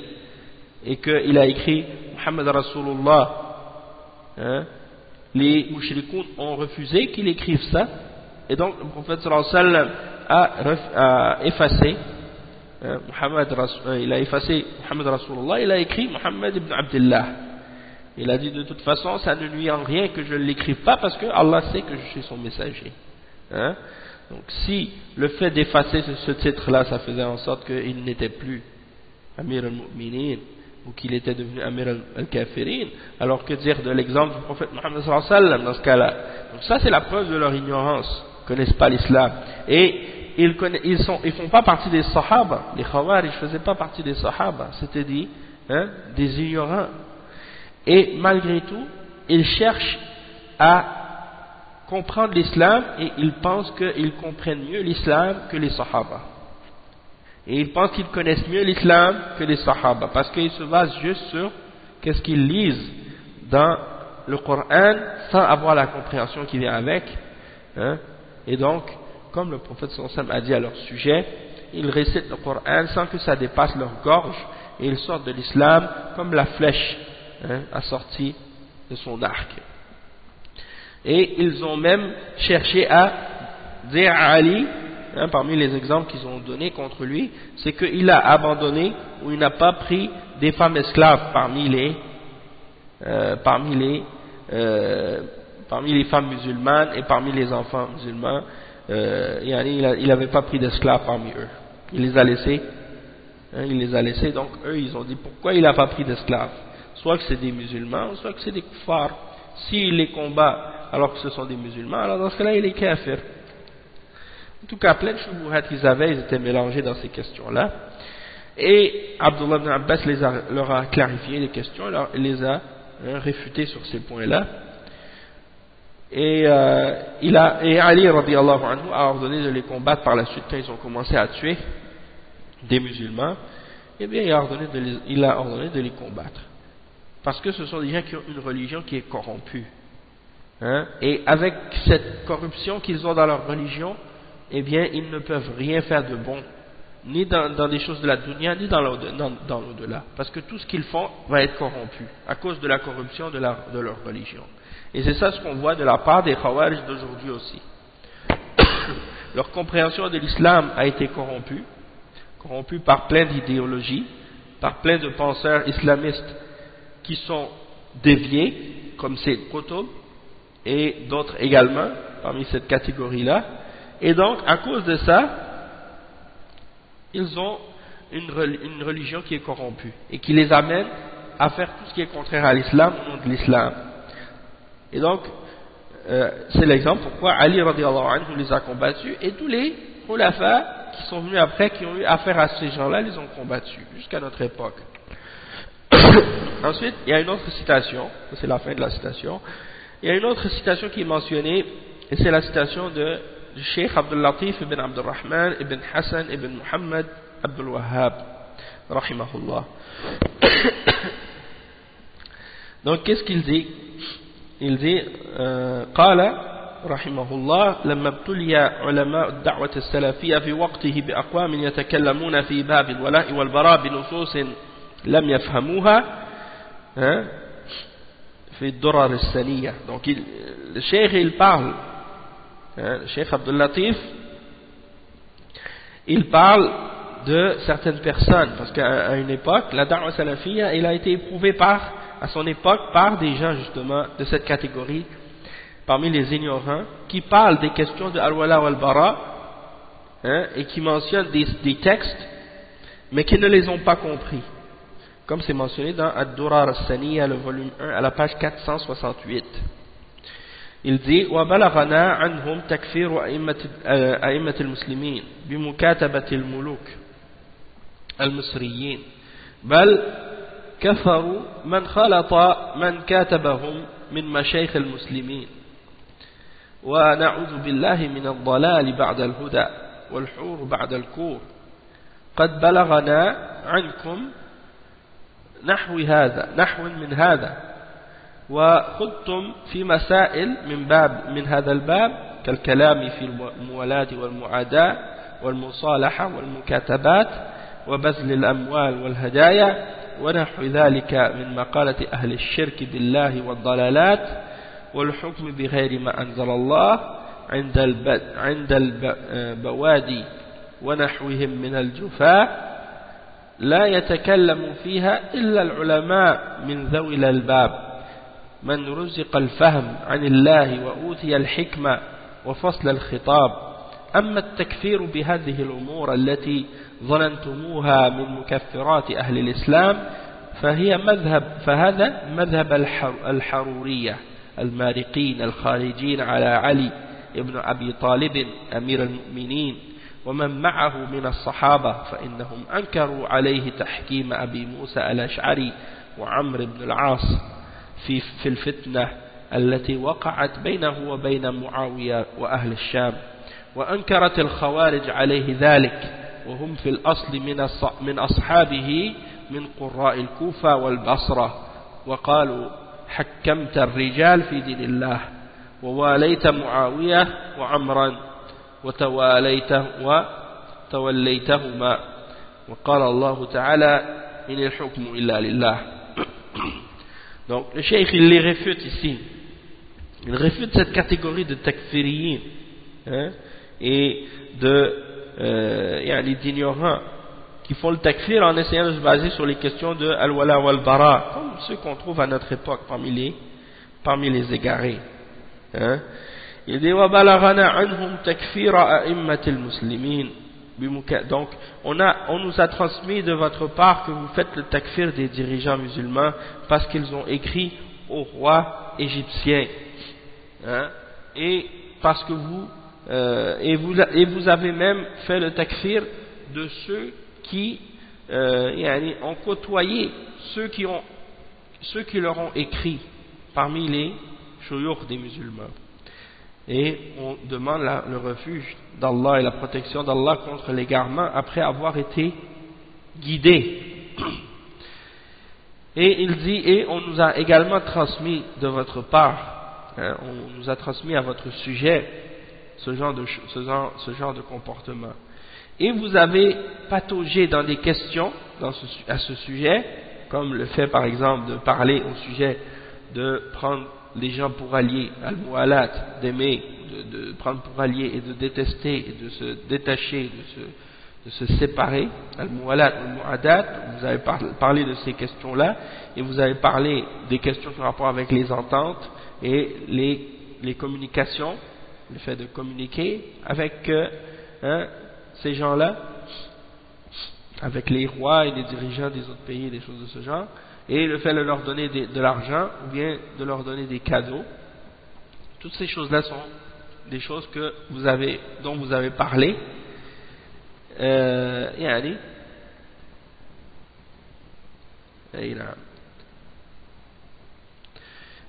et qu'il a écrit Muhammad Rasulullah, hein, les mouchrikoun ont refusé qu'il écrive ça, et donc le prophète sallallahu alayhi wa sallam a effacé il a effacé Muhammad Rasulullah, il a écrit Muhammad ibn Abdullah. Il a dit, de toute façon ça ne nuit en rien que je ne l'écrive pas, parce que Allah sait que je suis son messager. Hein? Donc si le fait d'effacer ce titre là, ça faisait en sorte qu'il n'était plus Amir al-Mu'minin, ou qu'il était devenu Amir al-Kafirin, alors que dire de l'exemple du prophète Muhammad sallallahu alayhi wa sallam dans ce cas-là? Donc ça c'est la preuve de leur ignorance, ils ne connaissent pas l'islam, et ils font pas partie des Sahaba. Les Khawarij ne faisaient pas partie des Sahaba, c'était des ignorants, et malgré tout ils cherchent à comprendre l'islam, et ils pensent qu'ils comprennent mieux l'islam que les Sahaba. Et ils pensent qu'ils connaissent mieux l'islam que les Sahaba, parce qu'ils se basent juste sur qu'est-ce qu'ils lisent dans le Coran sans avoir la compréhension qui vient avec. Hein? Et donc, comme le prophète sallallahu alayhi wa sallam a dit à leur sujet, ils récitent le Coran sans que ça dépasse leur gorge, et ils sortent de l'islam comme la flèche, hein, assortie de son arc. Et ils ont même cherché à dire à Ali, hein, parmi les exemples qu'ils ont donnés contre lui, c'est qu'il a abandonné, ou il n'a pas pris des femmes esclaves parmi les femmes musulmanes et parmi les enfants musulmans. Il n'avait pas pris d'esclaves parmi eux. Il les a laissés. Hein, il les a laissés. Donc eux, ils ont dit, pourquoi il n'a pas pris d'esclaves? Soit que c'est des musulmans, soit que c'est des kuffars. S'il les combat alors que ce sont des musulmans, alors dans ce cas-là, il est kafir. En tout cas, plein de shubuhat qu'ils avaient, ils étaient mélangés dans ces questions-là. Et Abdullah ibn Abbas leur a clarifié les questions, il les a réfutés sur ces points-là. Et Ali radiyallahu anhu a ordonné de les combattre par la suite quand ils ont commencé à tuer des musulmans. Eh bien, il a ordonné de les combattre. Parce que ce sont des gens qui ont une religion qui est corrompue. Hein? Et avec cette corruption qu'ils ont dans leur religion, eh bien, ils ne peuvent rien faire de bon, ni dans des choses de la dunya, ni dans l'au-delà. Parce que tout ce qu'ils font va être corrompu, à cause de la corruption de leur religion. Et c'est ça ce qu'on voit de la part des Khawarij d'aujourd'hui aussi. Leur compréhension de l'islam a été corrompue par plein d'idéologies, par plein de penseurs islamistes qui sont déviés, comme Sayyid Qutb, et d'autres également, parmi cette catégorie-là. Et donc, à cause de ça, ils ont une religion qui est corrompue, et qui les amène à faire tout ce qui est contraire à l'islam au nom de l'islam. Et donc, c'est l'exemple pourquoi Ali radiyallahu anhu les a combattus, et tous les khulafa qui sont venus après, qui ont eu affaire à ces gens-là, les ont combattus, jusqu'à notre époque. Ensuite, il y a une autre citation, c'est la fin de la citation, il y a une autre citation qui est mentionnée, et c'est la citation du Cheikh Abdul Latif ibn Abdul Rahman ibn Hassan ibn Muhammad Abdul Wahhab, rahimahullah. Donc, qu'est-ce qu'il dit? Il dit, قال رحمه الله لما ابتلي علماء الدعوة السلفية في وقته بأقوام يتكلمون في باب الولاء والبراء بنصوص لم يفهموها في الدرر السنية. Donc le cheikh il parle, le cheikh Abdul Latif il parle de certaines personnes, parce qu'à une époque la da'wa salafiyya il a été éprouvé à son époque par des gens justement de cette catégorie parmi les ignorants qui parlent des questions de al-wala wal-bara et qui mentionnent des textes mais qui ne les ont pas compris, comme c'est mentionné dans Ad-Durar As-Saniya, le volume 1, à la page 468. Il dit وَبَلَغَنَا عَنْهُمْ تَكْفِيرُ أئمة المسلمين بمكاتبة الملوك المصريين بل كفروا من خلط من كاتبهم من مشايخ المسلمين ونعوذ بالله من الضلال بعد الهدى والحور بعد الكور قد بلغنا عنكم نحو من هذا وخضتم في مسائل من هذا الباب كالكلام في الموالاة والمعاداة والمصالحة والمكاتبات وبذل الأموال والهدايا ونحو ذلك من مقالة أهل الشرك بالله والضلالات والحكم بغير ما أنزل الله عند البوادي ونحوهم من الجفاء لا يتكلم فيها إلا العلماء من ذوي الألباب من رزق الفهم عن الله وأوتي الحكمة وفصل الخطاب. أما التكفير بهذه الأمور التي ظننتموها من مكفرات أهل الإسلام فهذا مذهب الحرورية المارقين الخارجين على علي ابن أبي طالب أمير المؤمنين ومن معه من الصحابة فإنهم أنكروا عليه تحكيم أبي موسى الأشعري وعمرو بن العاص في الفتنة التي وقعت بينه وبين معاوية وأهل الشام وأنكرت الخوارج عليه ذلك وهم في الأصل من أصحابه من قراء الكوفة والبصرة وقالوا حكمت الرجال في دين الله وواليت معاوية وعمرا وتوليتهما وقال الله تعالى إن الحكم إلا لله. Donc le cheikh il les réfute ici, il réfute cette catégorie de takfiriyin et d'ignorants qui font le takfir en essayant de se baser sur les questions de al-wala wal-bara, comme ceux qu'on trouve à notre époque parmi les égarés. Il dit وَبَلَغَنَا عَنْهُمْ تَكْفِيرَ أَئِمَّةِ الْمُسْلِمِينَ. Donc on nous a transmis de votre part que vous faites le takfir des dirigeants musulmans parce qu'ils ont écrit au roi égyptien et parce que vous avez même fait le takfir de ceux qui ont côtoyé ceux qui leur ont écrit parmi les shuyukh des musulmans. Et on demande le refuge d'Allah et la protection d'Allah contre l'égarement après avoir été guidé. Et il dit, et on nous a également transmis de votre part, on nous a transmis à votre sujet ce genre de comportement. Et vous avez pataugé dans des questions à ce sujet, comme le fait par exemple de parler au sujet de prendre les gens pour alliés, al-mu'alat, d'aimer, de prendre pour alliés et de détester et de se détacher, de se séparer, al-mu'alat, al-mu'adat. Vous avez parlé de ces questions-là et vous avez parlé des questions en rapport avec les ententes et les communications, le fait de communiquer avec ces gens-là, avec les rois et les dirigeants des autres pays, des choses de ce genre. Et le fait de leur donner de l'argent ou bien de leur donner des cadeaux. Toutes ces choses-là sont des choses dont vous avez parlé.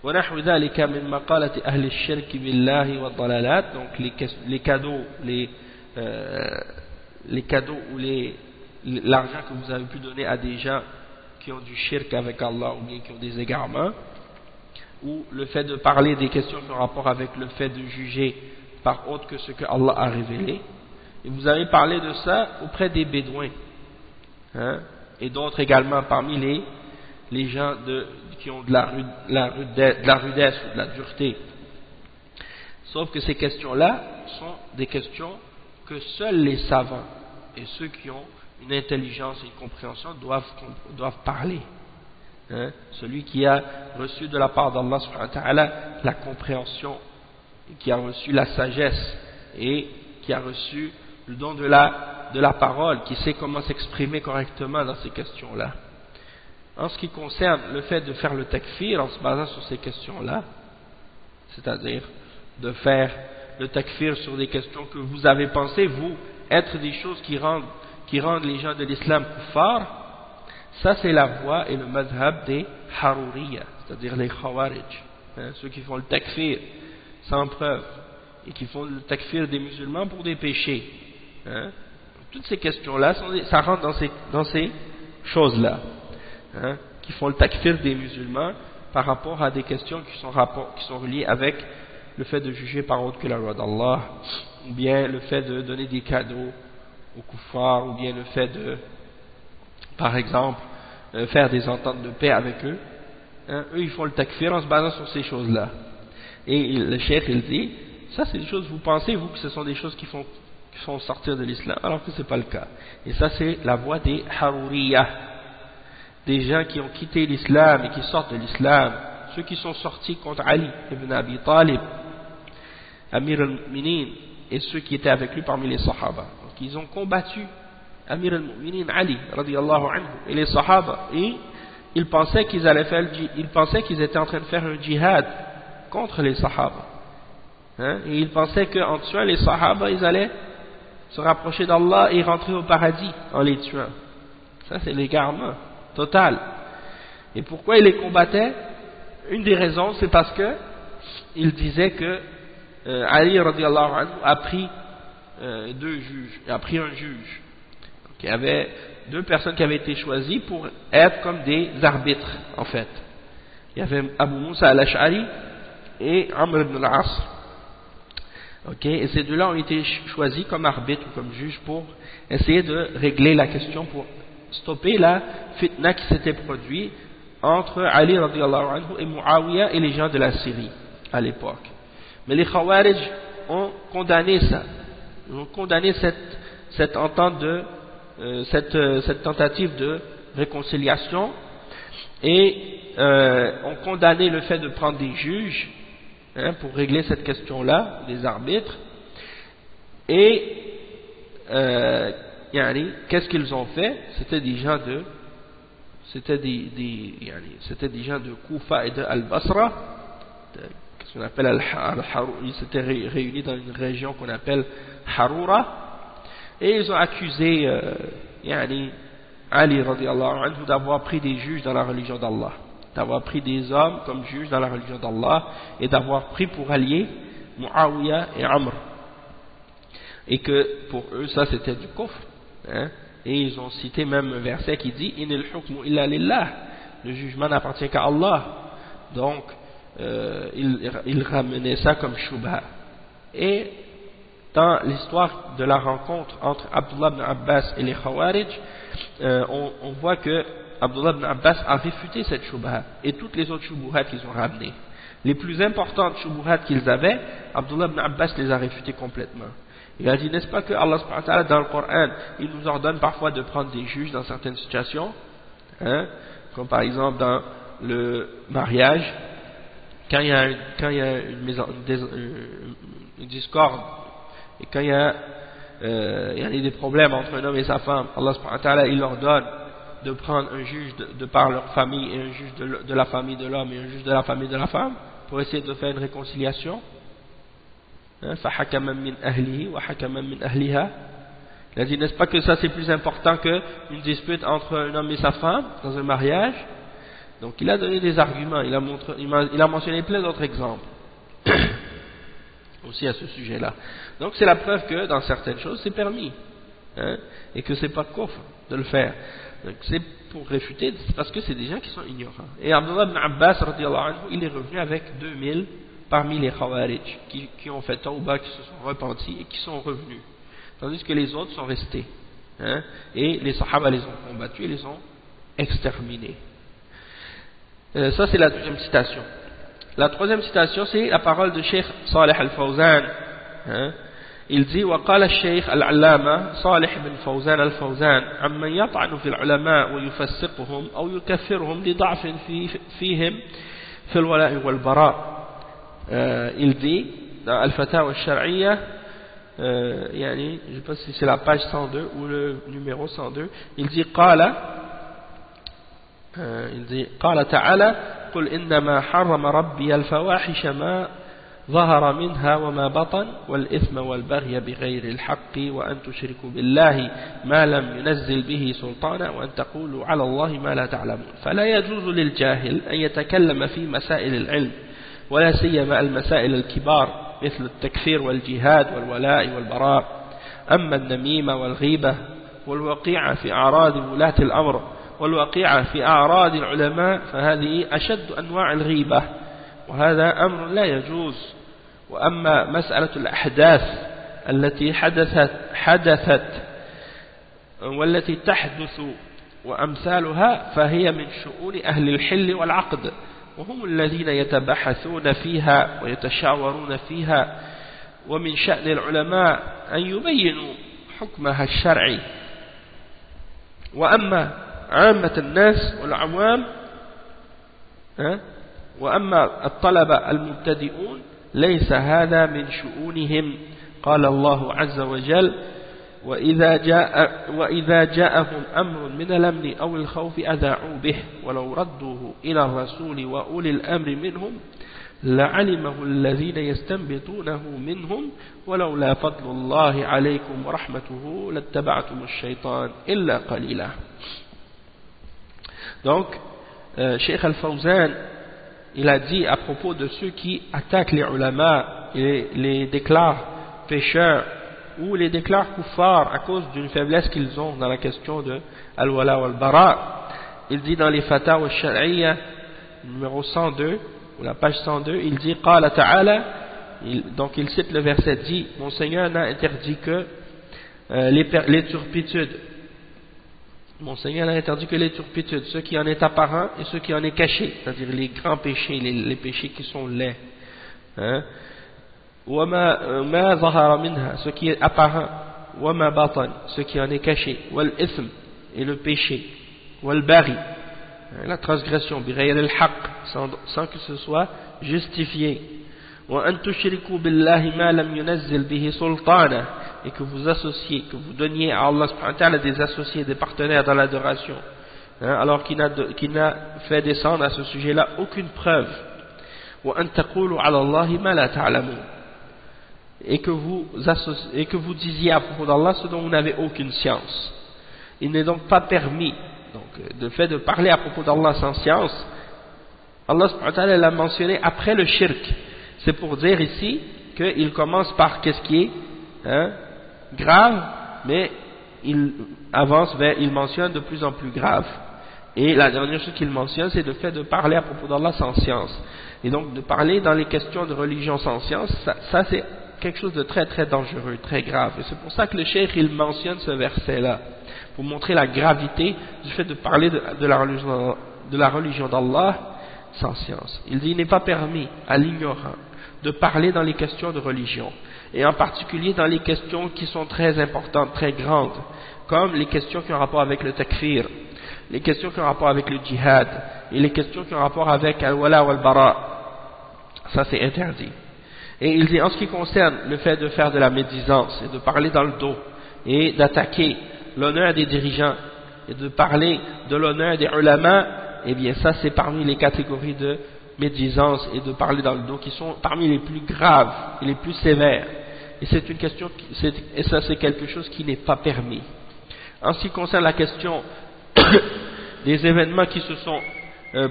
ونحو ذلك من مقالة أهل الشرك بالله والضلالات. Donc les cadeaux ou l'argent que vous avez pu donner à des gens qui ont du shirk avec Allah ou bien qui ont des égarements, ou le fait de parler des questions en rapport avec le fait de juger par autre que ce que Allah a révélé. Et vous avez parlé de ça auprès des Bédouins, et d'autres également parmi les gens qui ont de la rudesse ou de la dureté. Sauf que ces questions-là sont des questions que seuls les savants et ceux qui ont une intelligence et une compréhension doivent parler. Hein? Celui qui a reçu de la part d'Allah subhanahu wa ta'ala la compréhension, qui a reçu la sagesse et qui a reçu le don de la parole, qui sait comment s'exprimer correctement dans ces questions-là. En ce qui concerne le fait de faire le takfir en se basant sur ces questions-là, c'est-à-dire de faire le takfir sur des questions que vous avez pensé, vous, être des choses qui rendent les gens de l'islam kuffar, ça c'est la voie et le madhab des Haruriyya, c'est-à-dire les Khawarij, hein, ceux qui font le takfir sans preuve, et qui font le takfir des musulmans pour des péchés. Hein. Toutes ces questions-là, ça rentre dans ces choses-là, hein, qui font le takfir des musulmans par rapport à des questions qui sont reliées avec le fait de juger par autre que la loi d'Allah, ou bien le fait de donner des cadeaux aux kuffars, ou bien le fait de, par exemple, faire des ententes de paix avec eux. Hein, eux, ils font le takfir en se basant sur ces choses-là. Et le cheikh, il dit, ça c'est des choses, vous pensez, vous, que ce sont des choses qui font sortir de l'islam, alors que ce n'est pas le cas. Et ça, c'est la voie des Haruriyya, des gens qui ont quitté l'islam et qui sortent de l'islam, ceux qui sont sortis contre Ali ibn Abi Talib, Amir al-Mu'minin, et ceux qui étaient avec lui parmi les Sahaba. Donc ils ont combattu Amir al-Mu'minin Ali, radiyallahu anhu, et les Sahaba, et ils pensaient qu'ils étaient en train de faire un djihad contre les Sahaba. Hein? Et ils pensaient qu'en tuant les Sahaba, ils allaient se rapprocher d'Allah et rentrer au paradis en les tuant. Ça, c'est l'égarement total. Et pourquoi ils les combattaient? Une des raisons, c'est parce que ils disaient que Ali radiallahu anhu a pris un juge. Donc, il y avait deux personnes qui avaient été choisies pour être comme des arbitres, en fait. Il y avait Abu Musa al-Ash'ari et Amr ibn al-As. Okay, et ces deux-là ont été choisis comme arbitres ou comme juges pour essayer de régler la question, pour stopper la fitna qui s'était produite entre Ali radiallahu anhu et Muawiyah et les gens de la Syrie à l'époque. Mais les Khawarij ont condamné ça. Ils ont condamné cette entente cette tentative de réconciliation et ont condamné le fait de prendre des juges, hein, pour régler cette question-là, des arbitres. Et qu'est-ce qu'ils ont fait? C'était des gens de Koufa et de Al-Basra, ce qu'on appelle Al-Harura. Ils s'étaient réunis dans une région qu'on appelle Harura, et ils ont accusé Ali radiallahu anhu d'avoir pris des juges dans la religion d'Allah, d'avoir pris des hommes comme juges dans la religion d'Allah, et d'avoir pris pour alliés Muawiyah et Amr, et que pour eux ça c'était du kufr, hein? Et ils ont cité même un verset qui dit Inil hukmu illa lillah, le jugement n'appartient qu'à Allah. Donc ils ramenaient ça comme shubha. Et dans l'histoire de la rencontre entre Abdullah ibn Abbas et les Khawarij, on voit que Abdullah ibn Abbas a réfuté cette shubha et toutes les autres shubuhat qu'ils ont ramenées. Les plus importantes shubuhat qu'ils avaient, Abdullah ibn Abbas les a réfutées complètement. Il a dit, n'est-ce pas que Allah subhanahu wa ta'ala dans le Coran, il nous ordonne parfois de prendre des juges dans certaines situations, hein, comme par exemple dans le mariage, quand il y a une discorde, et quand il y a des problèmes entre un homme et sa femme, Allah subhanahu wa ta'ala il ordonne de prendre un juge de par leur famille, et un juge de la famille de l'homme et un juge de la famille de la femme, pour essayer de faire une réconciliation. فَحَكَمًا مِنْ أَهْلِهِ وَحَكَمًا مِنْ أَهْلِهَا. Il a dit, n'est-ce pas que ça c'est plus important qu'une dispute entre un homme et sa femme dans un mariage? Donc il a donné des arguments, il a mentionné plein d'autres exemples aussi à ce sujet-là. Donc c'est la preuve que dans certaines choses c'est permis, hein, et que c'est pas kufr de le faire. Donc c'est pour réfuter, parce que c'est des gens qui sont ignorants. Et Abdullah ibn Abbas radiyallahu anhu, il est revenu avec 2000 parmi les Khawarij qui ont fait tawbah, qui se sont repentis et qui sont revenus, tandis que les autres sont restés. hein, et les Sahaba les ont combattus et les ont exterminés. Ça c'est la deuxième citation. La troisième citation c'est la parole de Cheikh Salih al-Fawzan, hein. Il dit وقال الشيخ العلامة صالح بن فوزان الفوزان عمن يطعن في العلماء ويفسقهم أو يكفرهم لضعف فيهم في الولاء والبراء. Il dit dans Al-Fatawa al-Shar'iyya, يعني je ne sais pas si c'est la page 102 ou le numéro 102, il dit قال تعالى قل إنما حرم ربي الفواحش ما ظهر منها وما بطن والإثم والبغي بغير الحق وأن تشركوا بالله ما لم ينزل به سلطانا وأن تقولوا على الله ما لا تعلمون. فلا يجوز للجاهل أن يتكلم في مسائل العلم ولا سيما المسائل الكبار مثل التكفير والجهاد والولاء والبراء. أما النميمة والغيبة والوقيعة في أعراض ولاة الأمر والوقيعة في أعراض العلماء فهذه أشد أنواع الغيبة وهذا أمر لا يجوز. وأما مسألة الأحداث التي حدثت والتي تحدث وأمثالها فهي من شؤون أهل الحل والعقد وهم الذين يتبحثون فيها ويتشاورون فيها ومن شأن العلماء أن يبينوا حكمها الشرعي. وأما عامة الناس والعوام وأما الطلبة المبتدئون ليس هذا من شؤونهم. قال الله عز وجل وإذا جاءهم أمر من الأمن أو الخوف أذاعوا به ولو ردوه إلى الرسول وأولي الأمر منهم لعلمه الذين يستنبطونه منهم ولولا فضل الله عليكم ورحمته لاتبعتم الشيطان إلا قليلا. Donc Cheikh Al-Fawzan il a dit à propos de ceux qui attaquent les ulama et les déclarent pécheurs ou les déclarent kuffar à cause d'une faiblesse qu'ils ont dans la question de al-wala wal-bara, il dit dans les Fatawa al-Shar'iyya numéro 102 ou la page 102, il dit qala ta'ala, donc il cite le verset, dit mon Seigneur n'a interdit que les turpitudes. Mon Seigneur n'a interdit que les turpitudes, ce qui en est apparent et ce qui en est caché, c'est-à-dire les grands péchés, les péchés qui sont laids. Hein? وَمَا ظَهَرَ مِنْهَا, ce qui est apparent, وَمَا بَطَنْ, ce qui en est caché, وَالْإِثْمِ, et le péché, وَالْبَغِي, la transgression, بِغَيْرِ الْحَقِّ, sans que ce soit justifié. وَأَن تُشْرِكُوا بِاللَّهِ مَا لَمْ يُنَزِّلْ بِهِ سُلْطَانًا, et que vous associez, que vous donniez à Allah subhanahu wa ta'ala des associés, des partenaires dans l'adoration, hein, alors qu'il n'a fait descendre à ce sujet-là aucune preuve. وَأَن تَقُولُوا عَلَى اللَّهِ مَا لَا تَعْلَمُونَ, et que vous disiez à propos d'Allah ce dont vous n'avez aucune science. Il n'est donc pas permis, donc, le fait de parler à propos d'Allah sans science. Allah subhanahu wa ta'ala l'a mentionné après le shirk. C'est pour dire ici qu'il commence par qu'est-ce qui est grave, mais il avance vers, il mentionne de plus en plus grave. Et la dernière chose qu'il mentionne, c'est le fait de parler à propos d'Allah sans science. Et donc de parler dans les questions de religion sans science, ça c'est quelque chose de très très dangereux, très grave. Et c'est pour ça que le cheikh il mentionne ce verset-là, pour montrer la gravité du fait de parler de la religion d'Allah sans science. Il dit il n'est pas permis à l'ignorant de parler dans les questions de religion, et en particulier dans les questions qui sont très importantes, très grandes, comme les questions qui ont rapport avec le takfir, les questions qui ont rapport avec le djihad, et les questions qui ont rapport avec al-wala wal-bara. Ça c'est interdit. Et il dit en ce qui concerne le fait de faire de la médisance et de parler dans le dos et d'attaquer l'honneur des dirigeants et de parler de l'honneur des ulama, eh bien ça c'est parmi les catégories de médisance et de parler dans le dos qui sont parmi les plus graves et les plus sévères. Et c'est une question, et ça c'est quelque chose qui n'est pas permis. En ce qui concerne la question des événements qui se sont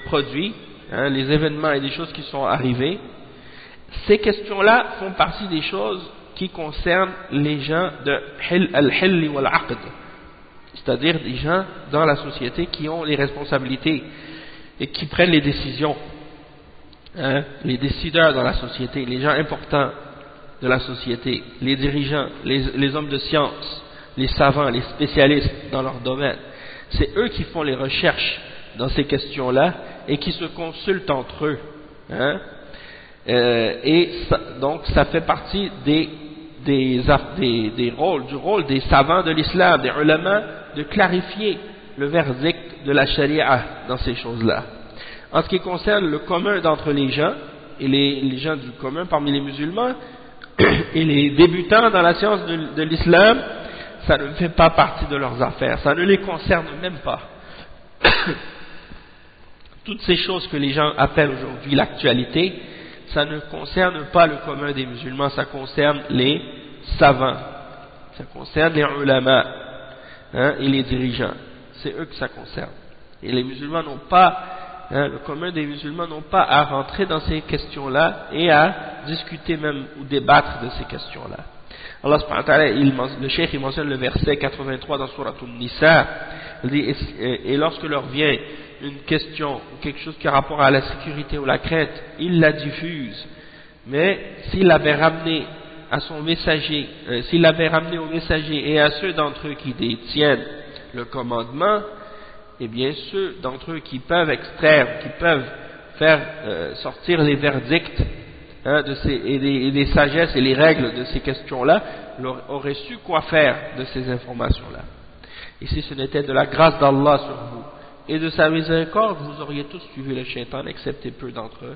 produits, hein, les événements et des choses qui sont arrivées, ces questions-là font partie des choses qui concernent les gens de al-hill wal-aqd, c'est-à-dire des gens dans la société qui ont les responsabilités et qui prennent les décisions, hein, les décideurs dans la société, les gens importants de la société, les dirigeants, les hommes de science, les savants, les spécialistes dans leur domaine. C'est eux qui font les recherches dans ces questions-là et qui se consultent entre eux. Hein? Donc ça fait partie du rôle des savants de l'islam, des ulama, de clarifier le verdict de la charia dans ces choses-là. En ce qui concerne le commun d'entre les gens, et les gens du commun parmi les musulmans, et les débutants dans la science de l'islam, ça ne fait pas partie de leurs affaires, ça ne les concerne même pas. Toutes ces choses que les gens appellent aujourd'hui l'actualité, ça ne concerne pas le commun des musulmans, ça concerne les savants, ça concerne les ulama, hein, et les dirigeants, c'est eux que ça concerne. Et les musulmans n'ont pas, le commun des musulmans n'ont pas à rentrer dans ces questions-là et à discuter même ou débattre de ces questions-là. Allah subhanahu wa ta'ala, le cheikh il mentionne le verset 83 dans Surat An-Nisa, il dit, et lorsque leur vient une question ou quelque chose qui a rapport à la sécurité ou la crainte, il la diffuse. Mais s'il l'avait ramené à son messager, s'il l'avait ramené au messager et à ceux d'entre eux qui détiennent le commandement, et bien ceux d'entre eux qui peuvent extraire, qui peuvent faire sortir les verdicts, hein, et les sagesses et les règles de ces questions-là, auraient su quoi faire de ces informations-là. Et si ce n'était de la grâce d'Allah sur vous et de sa miséricorde, vous auriez tous suivi le shaitan, excepté peu d'entre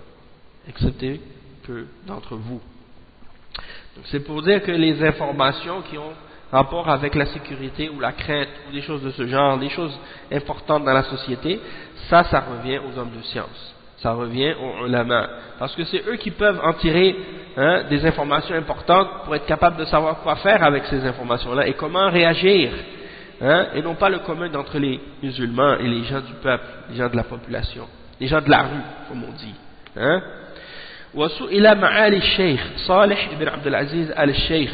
vous. Donc c'est pour dire que les informations qui ont rapport avec la sécurité ou la crainte ou des choses de ce genre, des choses importantes dans la société, ça revient aux hommes de science, ça revient aux ulama, parce que c'est eux qui peuvent en tirer des informations importantes pour être capables de savoir quoi faire avec ces informations-là et comment réagir, et non pas le commun d'entre les musulmans et les gens du peuple, les gens de la population, les gens de la rue, comme on dit. وسئل معالي الشيخ صالح بن عبد العزيز آل الشيخ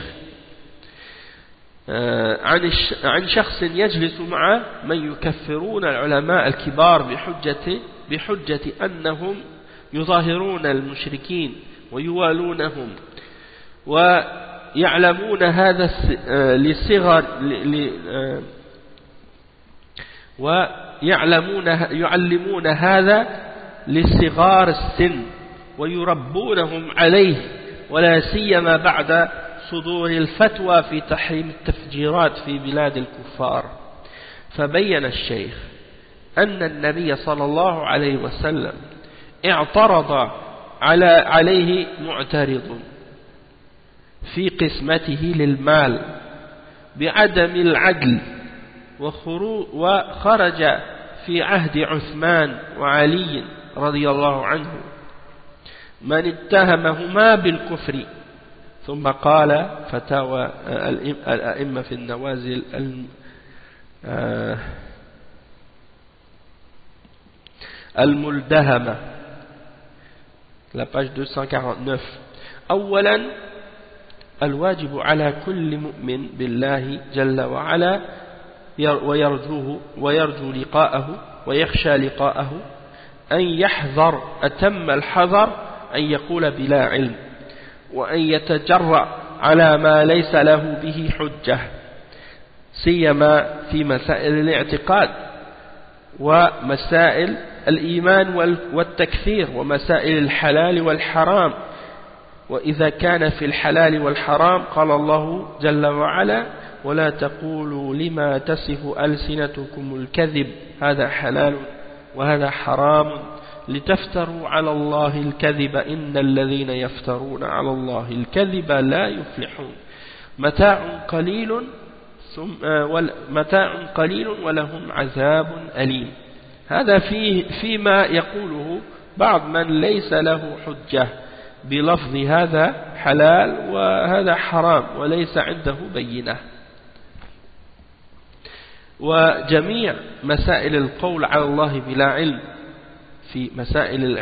عن شخص يجلس مع من يكفرون العلماء الكبار بحجة أنهم يظاهرون المشركين ويوالونهم ويعلمون هذا لصغر يعلمون هذا لصغار السن ويربونهم عليه ولا سيما بعد صدور الفتوى في تحريم التفجيرات في بلاد الكفار. فبين الشيخ أن النبي صلى الله عليه وسلم اعترض عليه معترض في قسمته للمال بعدم العدل وخرج في عهد عثمان وعلي رضي الله عنه من اتهمهما بالكفر. ثم قال فتاوى الأئمة في النوازل الملدهمة, la page 249. أولا الواجب على كل مؤمن بالله جل وعلا ويرجو لقاءه ويخشى لقاءه أن يحذر أتم الحذر أن يقول بلا علم وأن يتجرأ على ما ليس له به حجة سيما في مسائل الاعتقاد ومسائل الإيمان والتكفير ومسائل الحلال والحرام. وإذا كان في الحلال والحرام قال الله جل وعلا ولا تقولوا لما تصف ألسنتكم الكذب هذا حلال وهذا حرام لتفتروا على الله الكذب إن الذين يفترون على الله الكذب لا يفلحون متاع قليل ولهم عذاب أليم. هذا فيما يقوله بعض من ليس له حجة بلفظ هذا حلال وهذا حرام وليس عنده بينة. وجميع مسائل القول على الله بلا علم في مسائل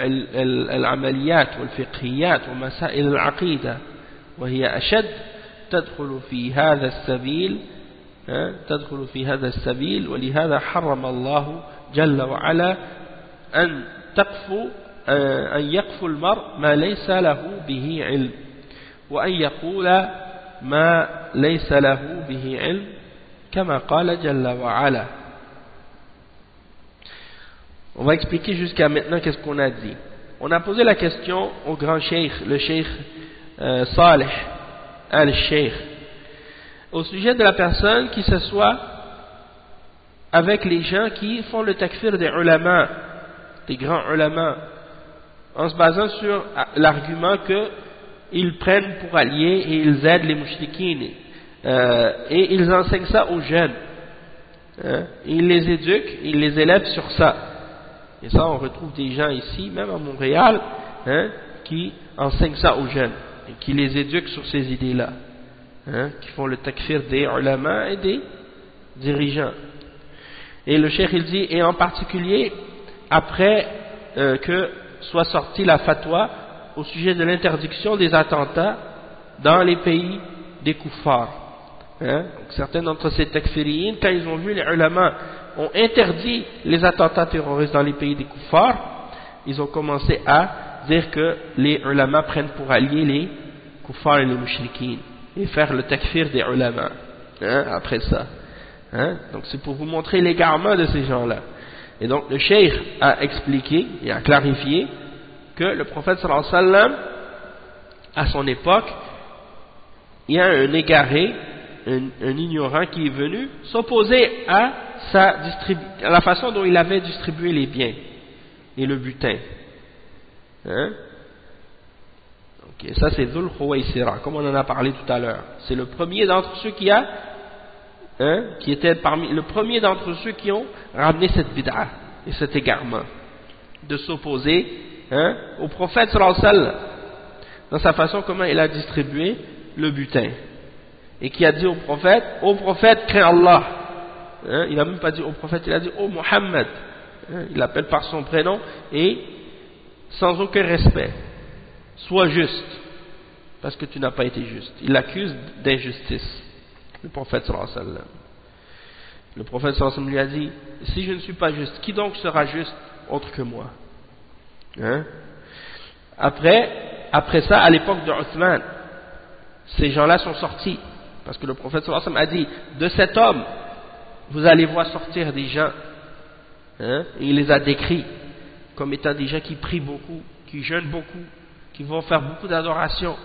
العمليات والفقهيات ومسائل العقيدة وهي أشد تدخل في هذا السبيل ولهذا حرم الله جل وعلا أن يقفو المرء ما ليس له به علم وأن يقول ما ليس له به علم كما قال جل وعلا. On va expliquer jusqu'à maintenant qu'est-ce qu'on a dit. On a posé la question au grand cheikh, le cheikh Salih al-Cheikh, au sujet de la personne qui s'assoit avec les gens qui font le takfir des ulama, des grands ulama, en se basant sur l'argument qu'ils prennent pour alliés et ils aident les mouchriquines, et ils enseignent ça aux jeunes, ils les éduquent, ils les élèvent sur ça. Et ça, on retrouve des gens ici, même à Montréal, qui enseignent ça aux jeunes et qui les éduquent sur ces idées-là, qui font le takfir des ulama et des dirigeants. Et le cheikh il dit, et en particulier après que soit sortie la fatwa au sujet de l'interdiction des attentats dans les pays des kuffars. Donc, certains d'entre ces takfiriyin, quand ils ont vu les ulama ont interdit les attentats terroristes dans les pays des kuffars, ils ont commencé à dire que les ulama prennent pour alliés les kuffars et les mushrikines et faire le takfir des ulama après ça. Donc c'est pour vous montrer l'égarement de ces gens-là. Et donc le cheikh a expliqué et a clarifié que le prophète sallallahu alayhi wa sallam, à son époque, il y a un égaré, un ignorant qui est venu s'opposer à la façon dont il avait distribué les biens et le butin. Okay, ça c'est Dhul Khuwaysira, comme on en a parlé tout à l'heure. C'est le premier d'entre ceux qui était parmi le premier d'entre ceux qui ont ramené cette bid'a et cet égarement de s'opposer au prophète sallallahu alayhi wa sallam dans sa façon comment il a distribué le butin, et qui a dit au prophète crains Allah. Il n'a même pas dit au prophète, il a dit ô Muhammad. Il l'appelle par son prénom et sans aucun respect. Sois juste, parce que tu n'as pas été juste. Il l'accuse d'injustice, le prophète sallallahu alayhi wa sallam. Le prophète sallallahu alayhi wa sallam lui a dit, si je ne suis pas juste, qui donc sera juste autre que moi? Après ça, à l'époque de Uthman, ces gens-là sont sortis, parce que le prophète sallallahu alayhi wa sallam a dit, de cet homme vous allez voir sortir des gens, et il les a décrits comme étant des gens qui prient beaucoup, qui jeûnent beaucoup, qui vont faire beaucoup d'adoration,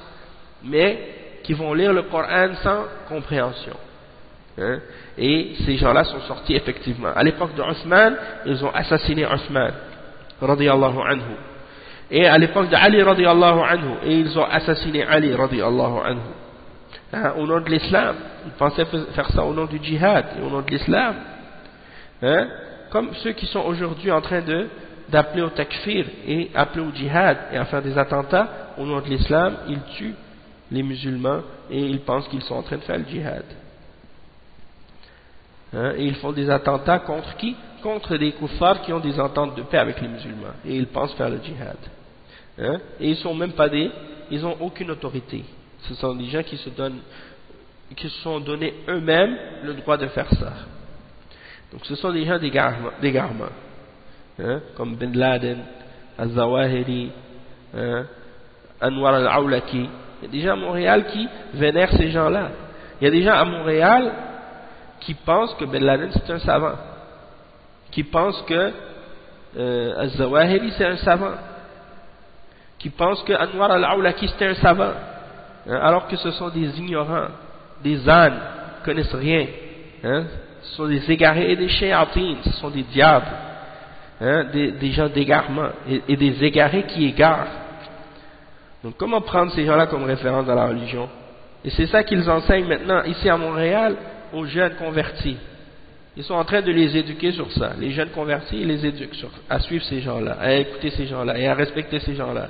mais qui vont lire le Coran sans compréhension. Et ces gens-là sont sortis effectivement. À l'époque de Othman, ils ont assassiné Othman, radiyallahu anhu. Et à l'époque de Ali, radiyallahu anhu, et ils ont assassiné Ali, radiyallahu anhu. Au nom de l'islam, ils pensaient faire ça au nom du djihad et au nom de l'islam, comme ceux qui sont aujourd'hui en train d'appeler au takfir et appeler au djihad et à faire des attentats au nom de l'islam. Ils tuent les musulmans et ils pensent qu'ils sont en train de faire le djihad, et ils font des attentats contre qui? Contre des kuffars qui ont des ententes de paix avec les musulmans, et ils pensent faire le djihad, et ils sont même pas ils ont aucune autorité. Ce sont des gens qui se sont donnés eux-mêmes le droit de faire ça. Donc ce sont des gens d'égarement, comme Bin Laden, Al-Zawahiri, Anwar al-Awlaki. Il y a des gens à Montréal qui vénèrent ces gens-là. Il y a des gens à Montréal qui pensent que Bin Laden c'est un savant, qui pensent que Al-Zawahiri c'est un savant, qui pensent que Anwar al-Awlaki c'est un savant, alors que ce sont des ignorants, des ânes, qui ne connaissent rien. Ce sont des égarés et des shayatines, ce sont des diables, des gens d'égarement et des égarés qui égarent. Donc comment prendre ces gens-là comme référence dans la religion? Et c'est ça qu'ils enseignent maintenant ici à Montréal aux jeunes convertis. Ils sont en train de les éduquer sur ça. Les jeunes convertis, ils les éduquent à suivre ces gens-là, à écouter ces gens-là et à respecter ces gens-là,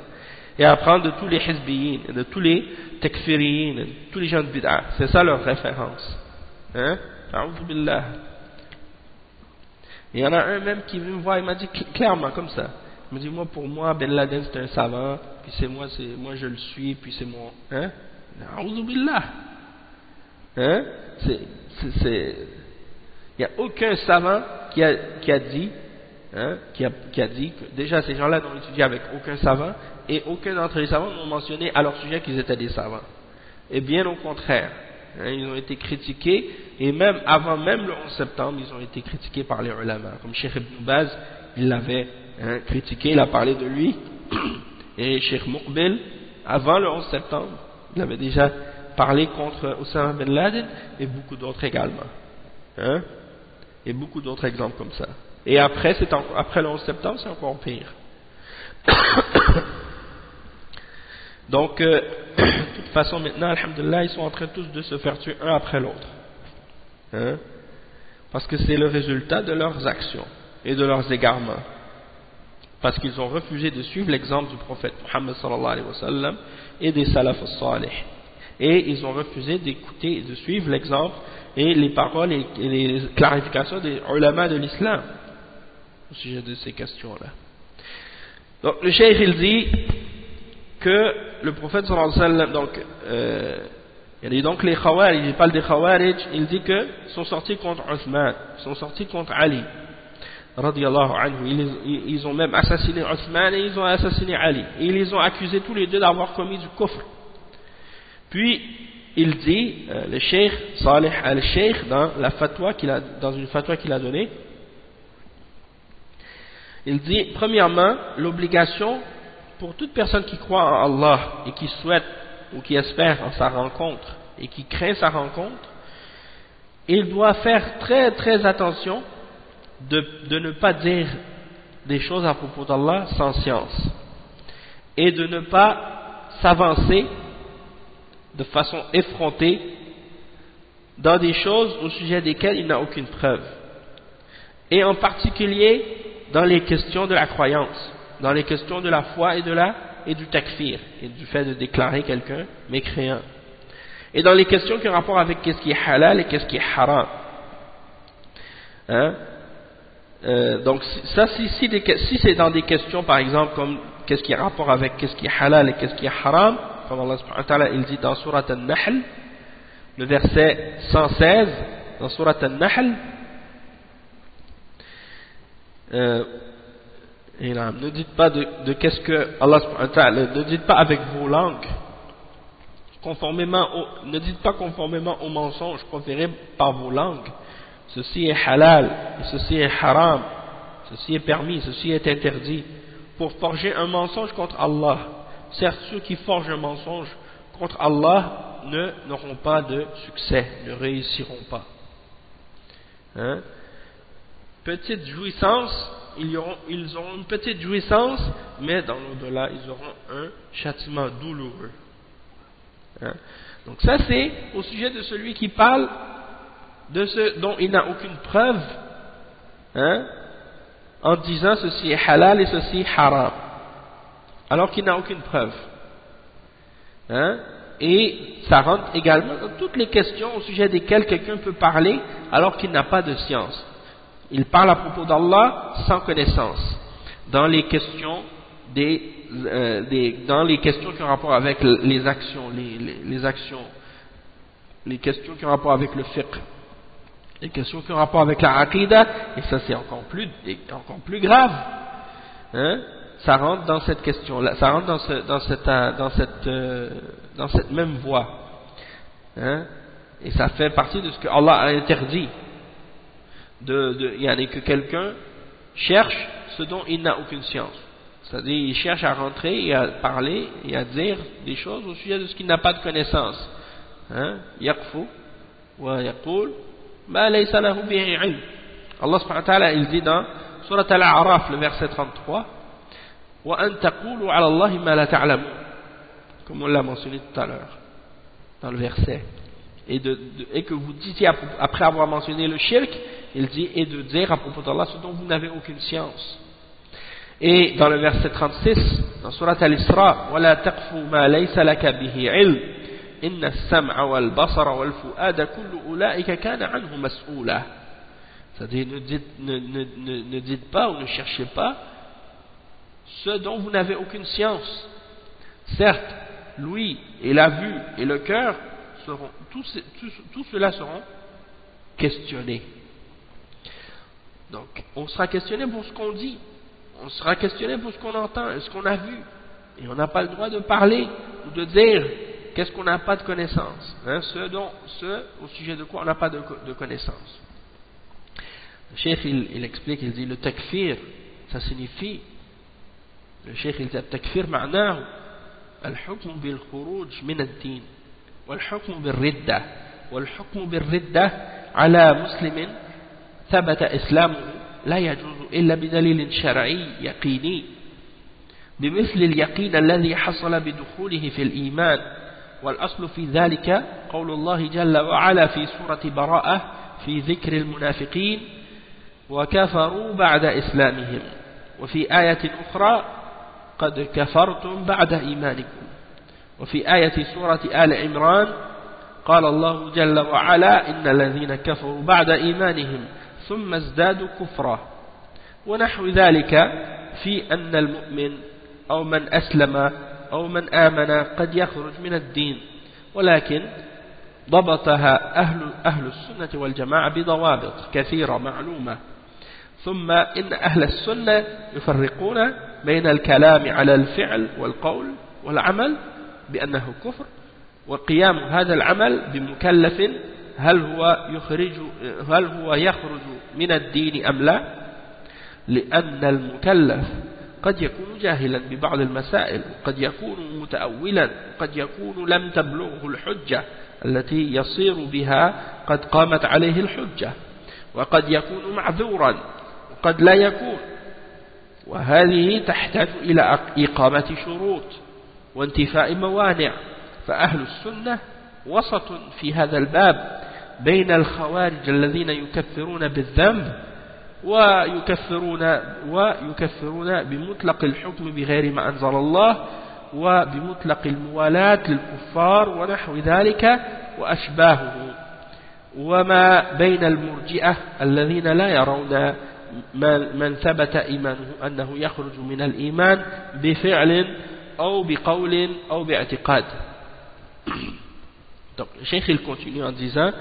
et à apprendre de tous les hizbiyin, de tous les takfiriyin, de tous les gens de bid'a. C'est ça leur référence. A'udhu billah. Il y en a un même qui vient me voir, il m'a dit clairement comme ça. Il m'a dit, pour moi, Ben Laden c'est un savant, puis moi je le suis, puis c'est mon... A'udhu billah. Il n'y a aucun savant qui a dit que déjà ces gens-là n'ont étudié avec aucun savant, et aucun d'entre les savants n'ont mentionné à leur sujet qu'ils étaient des savants. Et bien au contraire, Hein, ils ont été critiqués, et même avant même le 11 septembre, ils ont été critiqués par les ulama. Comme Cheikh Ibn Baz, il l'avait critiqué, il a parlé de lui, et Cheikh Muqbil, avant le 11 septembre, il avait déjà parlé contre Osama bin Laden, et beaucoup d'autres également. Hein, et beaucoup d'autres exemples comme ça. Et après, après le 11 septembre, c'est encore pire. Donc, de toute façon, maintenant, alhamdoulilah, ils sont en train tous de se faire tuer un après l'autre. Hein? Parce que c'est le résultat de leurs actions et de leurs égarements. Parce qu'ils ont refusé de suivre l'exemple du prophète Muhammad sallallahu alayhi wa sallam et des salaf as-salih. Et ils ont refusé d'écouter et de suivre l'exemple et les paroles et les clarifications des ulama de l'islam au sujet de ces questions-là. Donc, le cheikh, il dit que le prophète sallallahu alayhi wa sallam, donc, il dit donc les Khawarij, il parle des Khawarij, il dit que sont sortis contre Uthman, sont sortis contre Ali, radiyallahu anhu. Ils ont même assassiné Uthman et ils ont assassiné Ali. Et ils les ont accusés tous les deux d'avoir commis du kufr. Puis, il dit, le cheikh Salih al-Sheikh, dans une fatwa qu'il a donnée, il dit, premièrement, l'obligation pour toute personne qui croit en Allah et qui souhaite ou qui espère en sa rencontre et qui craint sa rencontre, il doit faire très très attention de ne pas dire des choses à propos d'Allah sans science et de ne pas s'avancer de façon effrontée dans des choses au sujet desquelles il n'a aucune preuve, et en particulier dans les questions de la croyance, dans les questions de la foi et du takfir, et du fait de déclarer quelqu'un mécréant, et dans les questions qui ont rapport avec qu'est-ce qui est halal et qu'est-ce qui est haram. Hein? Donc ça, si c'est dans des questions par exemple comme qu'est-ce qui a rapport avec qu'est-ce qui est halal et qu'est-ce qui est haram, comme Allah subhanahu wa ta'ala il dit dans Surat An-Nahl, le verset 116 dans Surat An-Nahl, et là, ne dites pas de qu'est-ce que Allah subhanahu wa ta'ala, ne dites pas avec vos langues ne dites pas conformément au mensonge proféré par vos langues, ceci est halal et ceci est haram, ceci est permis, ceci est interdit, pour forger un mensonge contre Allah. Certes, ceux qui forgent un mensonge contre Allah n'auront pas de succès, ne réussiront pas. Hein? Petite jouissance, ils auront une petite jouissance, mais dans l'au-delà, ils auront un châtiment douloureux. Hein? Donc ça, c'est au sujet de celui qui parle de ce dont il n'a aucune preuve, hein, en disant ceci est halal et ceci est haram, alors qu'il n'a aucune preuve. Hein? Et ça rentre également dans toutes les questions au sujet desquelles quelqu'un peut parler alors qu'il n'a pas de science. Il parle à propos d'Allah sans connaissance, dans les questions dans les questions qui ont rapport avec les actions, les questions qui ont rapport avec le fiqh, les questions qui ont rapport avec la aqidah, et ça c'est encore plus grave. Hein? Ça rentre dans cette question-là, ça rentre dans cette même voie. Hein? Et ça fait partie de ce que Allah a interdit. Il y en a que quelqu'un cherche ce dont il n'a aucune science. C'est-à-dire, il cherche à rentrer et à parler et à dire des choses au sujet de ce qu'il n'a pas de connaissance. Yaqfu wa yaqul ma laysa lahu bihi ilm. Allah subhanahu wa ta'ala, il dit dans Surat Al-A'raf, le verset 33, wa an taqulu ala Allahi ma la ta'lamun, comme on l'a mentionné tout à l'heure dans le verset, et que vous disiez après avoir mentionné le shirk, il dit, et de dire à propos d'Allah ce dont vous n'avez aucune science. Et dans le verset 36 dans Surat Al-Isra, wa la taqfu ma laysa laka bihi ilm inna as-sam'a wal basara wal fu'ada kullu ulaika kana anhu mas'ula. C'est-à-dire, ne dites pas ou ne cherchez pas ce dont vous n'avez aucune science. Certes, l'ouïe et la vue et le cœur seront, tout cela seront questionnés. Donc, on sera questionné pour ce qu'on dit, on sera questionné pour ce qu'on entend et ce qu'on a vu. Et on n'a pas le droit de parler ou de dire qu'est-ce qu'on n'a pas de connaissance, hein, ce au sujet de quoi on n'a pas de connaissance. Le cheikh il explique, il dit le takfir, ça signifie, le cheikh il dit le takfir معناه الحكم بالخروج من الدين والحكم بالردة والحكم بالردة على مسلم ثبت إسلامه لا يجوز إلا بدليل شرعي يقيني بمثل اليقين الذي حصل بدخوله في الإيمان والأصل في ذلك قول الله جل وعلا في سورة براءة في ذكر المنافقين وكفروا بعد إسلامهم وفي آية أخرى قد كفرتم بعد إيمانكم وفي آية سورة آل عمران قال الله جل وعلا إن الذين كفروا بعد إيمانهم ثم ازدادوا كفرا ونحو ذلك في أن المؤمن أو من أسلم أو من آمن قد يخرج من الدين ولكن ضبطها أهل السنة والجماعة بضوابط كثيرة معلومة ثم إن أهل السنة يفرقون بين الكلام على الفعل والقول والعمل بأنه كفر وقيام هذا العمل بمكلف هل هو يخرج من الدين أم لا لأن المكلف قد يكون جاهلا ببعض المسائل وقد يكون متأولا وقد يكون لم تبلغه الحجة التي يصير بها قد قامت عليه الحجة وقد يكون معذورا وقد لا يكون وهذه تحتاج إلى إقامة شروط وانتفاء موانع فأهل السنة وسط في هذا الباب بين الخوارج الذين يكفرون بالذنب ويكفرون بمطلق الحكم بغير ما أنزل الله وبمطلق الموالاة للكفار ونحو ذلك وأشباهه وما بين المرجئة الذين لا يرون من ثبت إيمانه أنه يخرج من الإيمان بفعل أو بقول أو باعتقاد. Donc le cheikh il continue en disant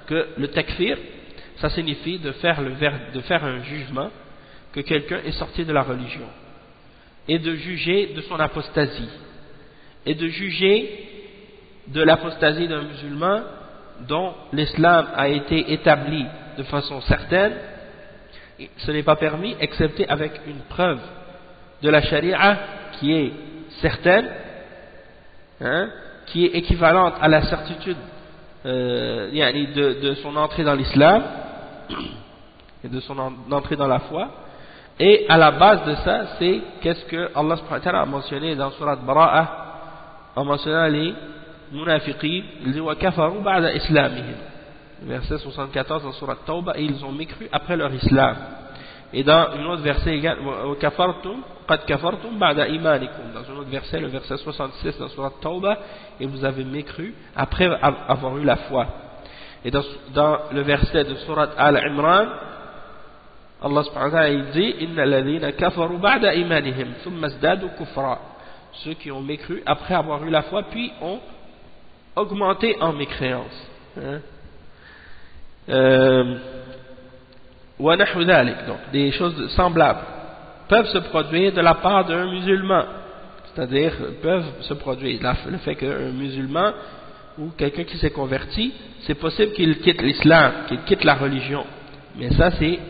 que le takfir ça signifie de faire un jugement que quelqu'un est sorti de la religion et de juger de son apostasie et de juger de l'apostasie d'un musulman dont l'islam a été établi de façon certaine. Ce n'est pas permis excepté avec une preuve de la charia qui est certaine, hein, qui est équivalente à la certitude de son entrée dans l'islam et de son entrée dans la foi. Et à la base de ça, c'est qu'est-ce que Allah subhanahu wa ta'ala a mentionné dans Surat Bara'a en mentionnant les munafiqin, il dit wa kafaru ba'da islamihim. Verset 74 dans Surat Tawbah, et ils ont mécru après leur islam. Et dans un autre verset wa kafartum qad kafartum ba'da imanikum, dans un autre verset, le verset 66 dans Surat Tawbah, et vous avez mécru après avoir eu la foi. Et dans le verset de Surat Al-Imran, Allah subhanahu wa ta'ala il dit inna alladhina kafaru ba'da imanihim thumma izdadu kufra, ceux qui ont mécru après avoir eu la foi puis ont augmenté en mécréance, hein? Wa nahwu dhalik, donc des choses semblables peuvent se produire de la part d'un musulman, c'est-à-dire peuvent se produire le fait qu'un musulman ou quelqu'un qui s'est converti, c'est possible qu'il quitte l'islam, qu'il quitte la religion, mais ça c'est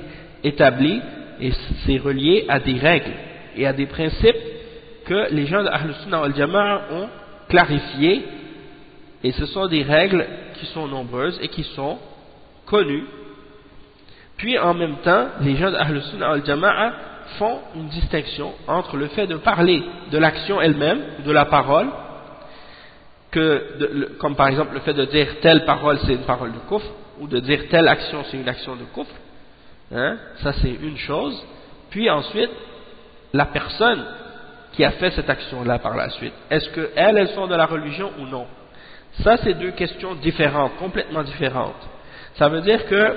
établi et c'est relié à des règles et à des principes que les gens de Ahl Sunnah wal Jama'a ont clarifiés, et ce sont des règles qui sont nombreuses et qui sont connues. Puis en même temps, les gens de Ahl Sunnah wal Jama'a font une distinction entre le fait de parler de l'action elle-même, de la parole, comme par exemple le fait de dire telle parole c'est une parole de kufr, ou de dire telle action c'est une action de kufr, hein, ça c'est une chose. Puis ensuite, la personne qui a fait cette action-là par la suite, est-ce qu'elles sont de la religion ou non? Ça c'est deux questions différentes, complètement différentes. Ça veut dire que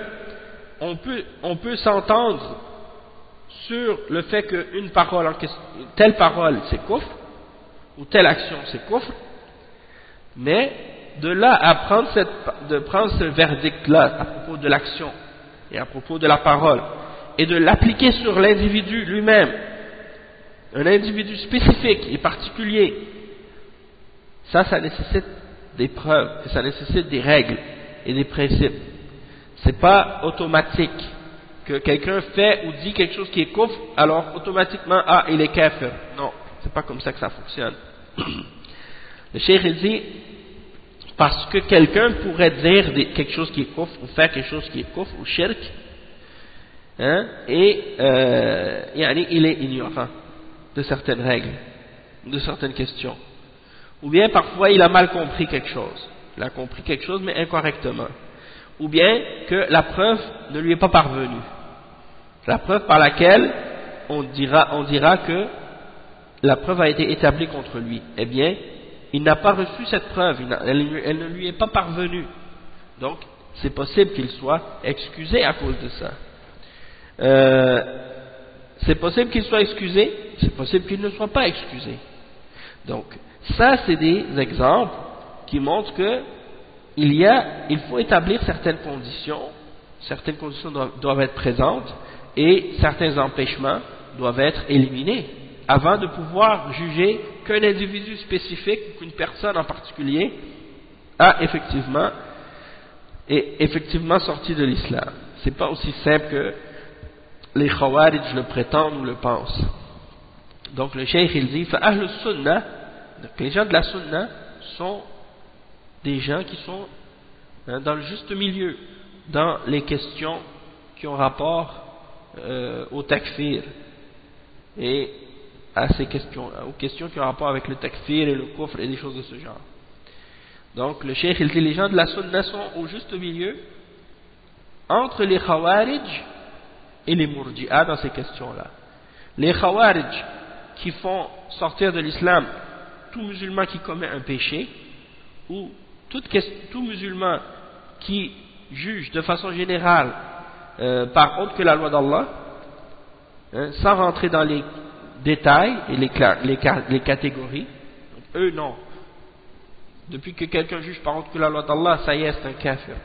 on peut s'entendre sur le fait qu'une parole, telle parole c'est kufr, ou telle action c'est kufr, mais de là à prendre ce verdict-là à propos de l'action et à propos de la parole, et de l'appliquer sur l'individu lui-même, un individu spécifique et particulier, ça nécessite des preuves, et ça nécessite des règles et des principes. C'est pas automatique que quelqu'un fait ou dit quelque chose qui est kufr, alors automatiquement, ah, il est kafir. Non, c'est pas comme ça que ça fonctionne. Le cheikh il dit, parce que quelqu'un pourrait dire quelque chose qui est kufr, ou faire quelque chose qui est kufr, ou shirk, hein, et il est ignorant de certaines règles, de certaines questions. Ou bien parfois il a mal compris quelque chose. Il a compris quelque chose mais incorrectement. Ou bien que la preuve ne lui est pas parvenue. La preuve par laquelle on dira que la preuve a été établie contre lui. Eh bien, il n'a pas reçu cette preuve, elle ne lui est pas parvenue. Donc, c'est possible qu'il soit excusé à cause de ça. C'est possible qu'il soit excusé, c'est possible qu'il ne soit pas excusé. Donc, ça c'est des exemples qui montrent que il faut établir certaines conditions doivent être présentes et certains empêchements doivent être éliminés avant de pouvoir juger qu'un individu spécifique, qu'une personne en particulier a effectivement sorti de l'islam. C'est pas aussi simple que les Khawarij le prétendent ou le pensent. Donc le cheikh il dit فأهل السنة, les gens de la sunna sont des gens qui sont dans le juste milieu dans les questions qui ont rapport au takfir et à ces questions, aux questions qui ont rapport avec le takfir et le kufr et des choses de ce genre. Donc le cheikh il dit les gens de la sunna sont au juste milieu entre les Khawarij et les Murji'a dans ces questions-là. Les Khawarij qui font sortir de l'islam tout musulman qui commet un péché, ou tout musulman qui juge de façon générale par autre que la loi d'Allah, sans rentrer dans les détails et les catégories. Donc, eux non. Depuis que quelqu'un juge par autre que la loi d'Allah, ça y est, c'est un kafir.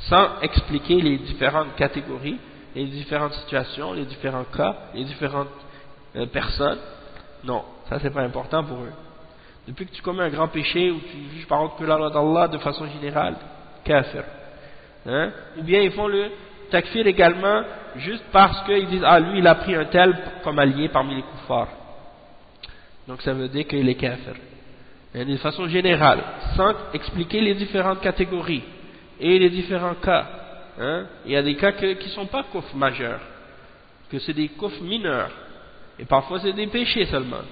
Sans expliquer les différentes catégories, les différentes situations, les différents cas, les différentes personnes. Non, ça c'est pas important pour eux. Depuis que tu commets un grand péché ou tu juges par autre que la loi d'Allah de façon générale, kafir. Ou bien ils font le takfir également juste parce qu'ils disent ah lui il a pris un tel comme allié parmi les kuffars. Donc ça veut dire qu'il est kafir. De façon générale, sans expliquer les différentes catégories et les différents cas. Il y a des cas qui ne sont pas kufr majeurs, que c'est des kufr mineurs, et parfois c'est des péchés seulement.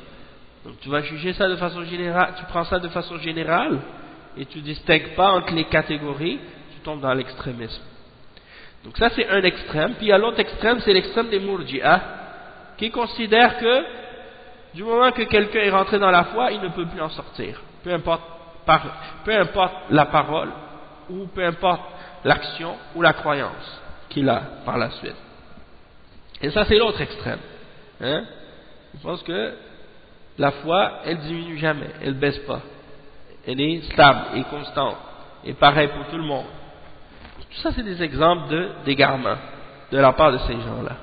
Donc tu vas juger ça de façon générale, tu prends ça de façon générale, et tu ne distingues pas entre les catégories, tu tombes dans l'extrémisme. Donc ça c'est un extrême, puis à l'autre extrême c'est l'extrême des Murji'a, qui considèrent que du moment que quelqu'un est rentré dans la foi, il ne peut plus en sortir, peu importe la parole, ou peu importe l'action ou la croyance qu'il a par la suite. Et ça c'est l'autre extrême. Je pense que la foi, elle diminue jamais, elle baisse pas. Elle est stable et constante, et pareil pour tout le monde. Tout ça c'est des exemples d'égarement de la part de ces gens-là.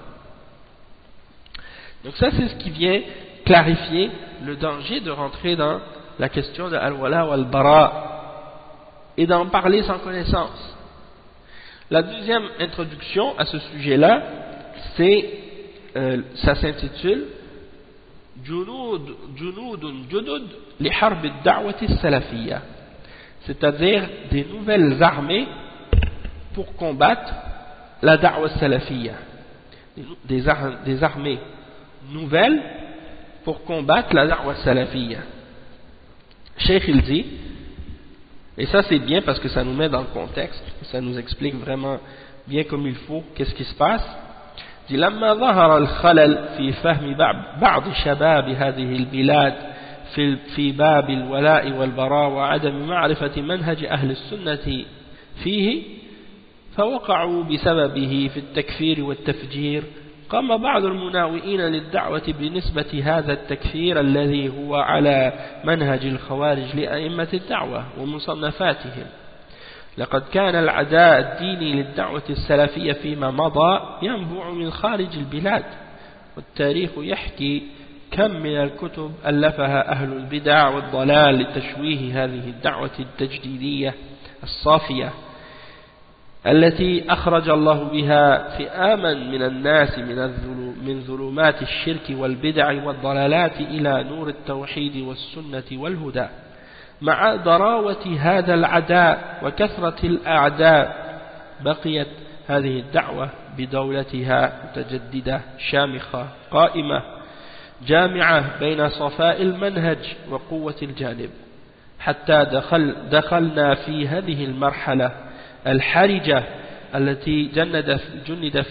Donc ça c'est ce qui vient clarifier le danger de rentrer dans la question de al-wala ou al-bara et d'en parler sans connaissance. La deuxième introduction à ce sujet-là, ça s'intitule Junud Judud li harb ad-da'wati salafiyya, c'est-à-dire des nouvelles armées pour combattre la da'wa salafiyya, des armées nouvelles pour combattre la da'wa salafiyya. Cheikh il dit, et ça c'est bien parce que ça nous met dans le contexte, ça nous explique vraiment bien comme il faut qu'est-ce qui se passe. Il dit لما ظهر الخلل في فهم بعض شباب هذه البلاد في باب الولاء والبراء وعدم معرفة منهج أهل السنة فيه فوقعوا بسببه في التكفير والتفجير. قام بعض المناوئين للدعوة بنسبة هذا التكفير الذي هو على منهج الخوارج لأئمة الدعوة ومصنفاتهم. لقد كان العداء الديني للدعوة السلفية فيما مضى ينبع من خارج البلاد، والتاريخ يحكي كم من الكتب ألفها أهل البدع والضلال لتشويه هذه الدعوة التجديدية الصافية التي أخرج الله بها فئاما من الناس من ظلمات الشرك والبدع والضلالات إلى نور التوحيد والسنة والهدى مع ضراوة هذا العداء وكثرة الأعداء بقيت هذه الدعوة بدولتها متجددة شامخة قائمة جامعة بين صفاء المنهج وقوة الجانب حتى دخلنا في هذه المرحلة الحرجة التي جند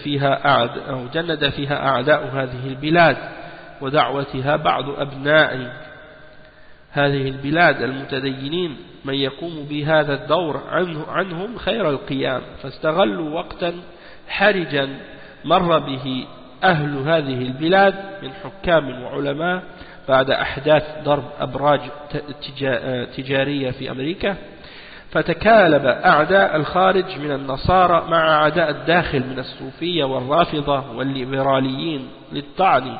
فيها أعداء هذه البلاد ودعوتها بعض أبناء هذه البلاد المتدينين من يقوم بهذا الدور عنهم خير القيام فاستغلوا وقتا حرجا مر به أهل هذه البلاد من حكام وعلماء بعد أحداث ضرب أبراج تجارية في أمريكا فتكالب أعداء الخارج من النصارى مع أعداء الداخل من الصوفية والرافضة والليبراليين للطعن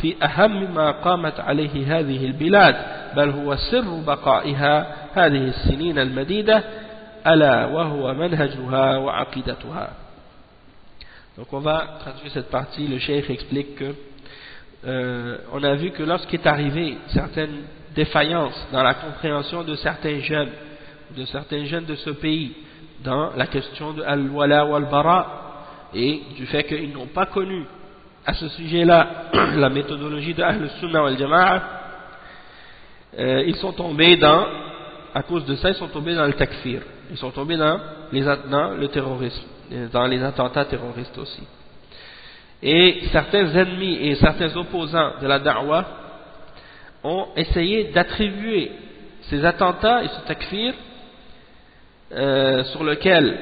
في أهم ما قامت عليه هذه البلاد بل هو سر بقائها هذه السنين المديدة ألا وهو منهجها وعقيدتها. Donc on va traduire cette partie. Le cheikh explique que on a vu que lorsqu'est arrivé certaines défaillances dans la compréhension de certains jeunes de ce pays dans la question de al-wala wal-bara et du fait qu'ils n'ont pas connu à ce sujet-là la méthodologie de Ahl-Sunnah wal-Jama'a, ils sont tombés à cause de ça, ils sont tombés dans le takfir, ils sont tombés dans le terrorisme, dans les attentats terroristes aussi. Et certains ennemis et certains opposants de la da'wah ont essayé d'attribuer ces attentats et ce takfir sur lequel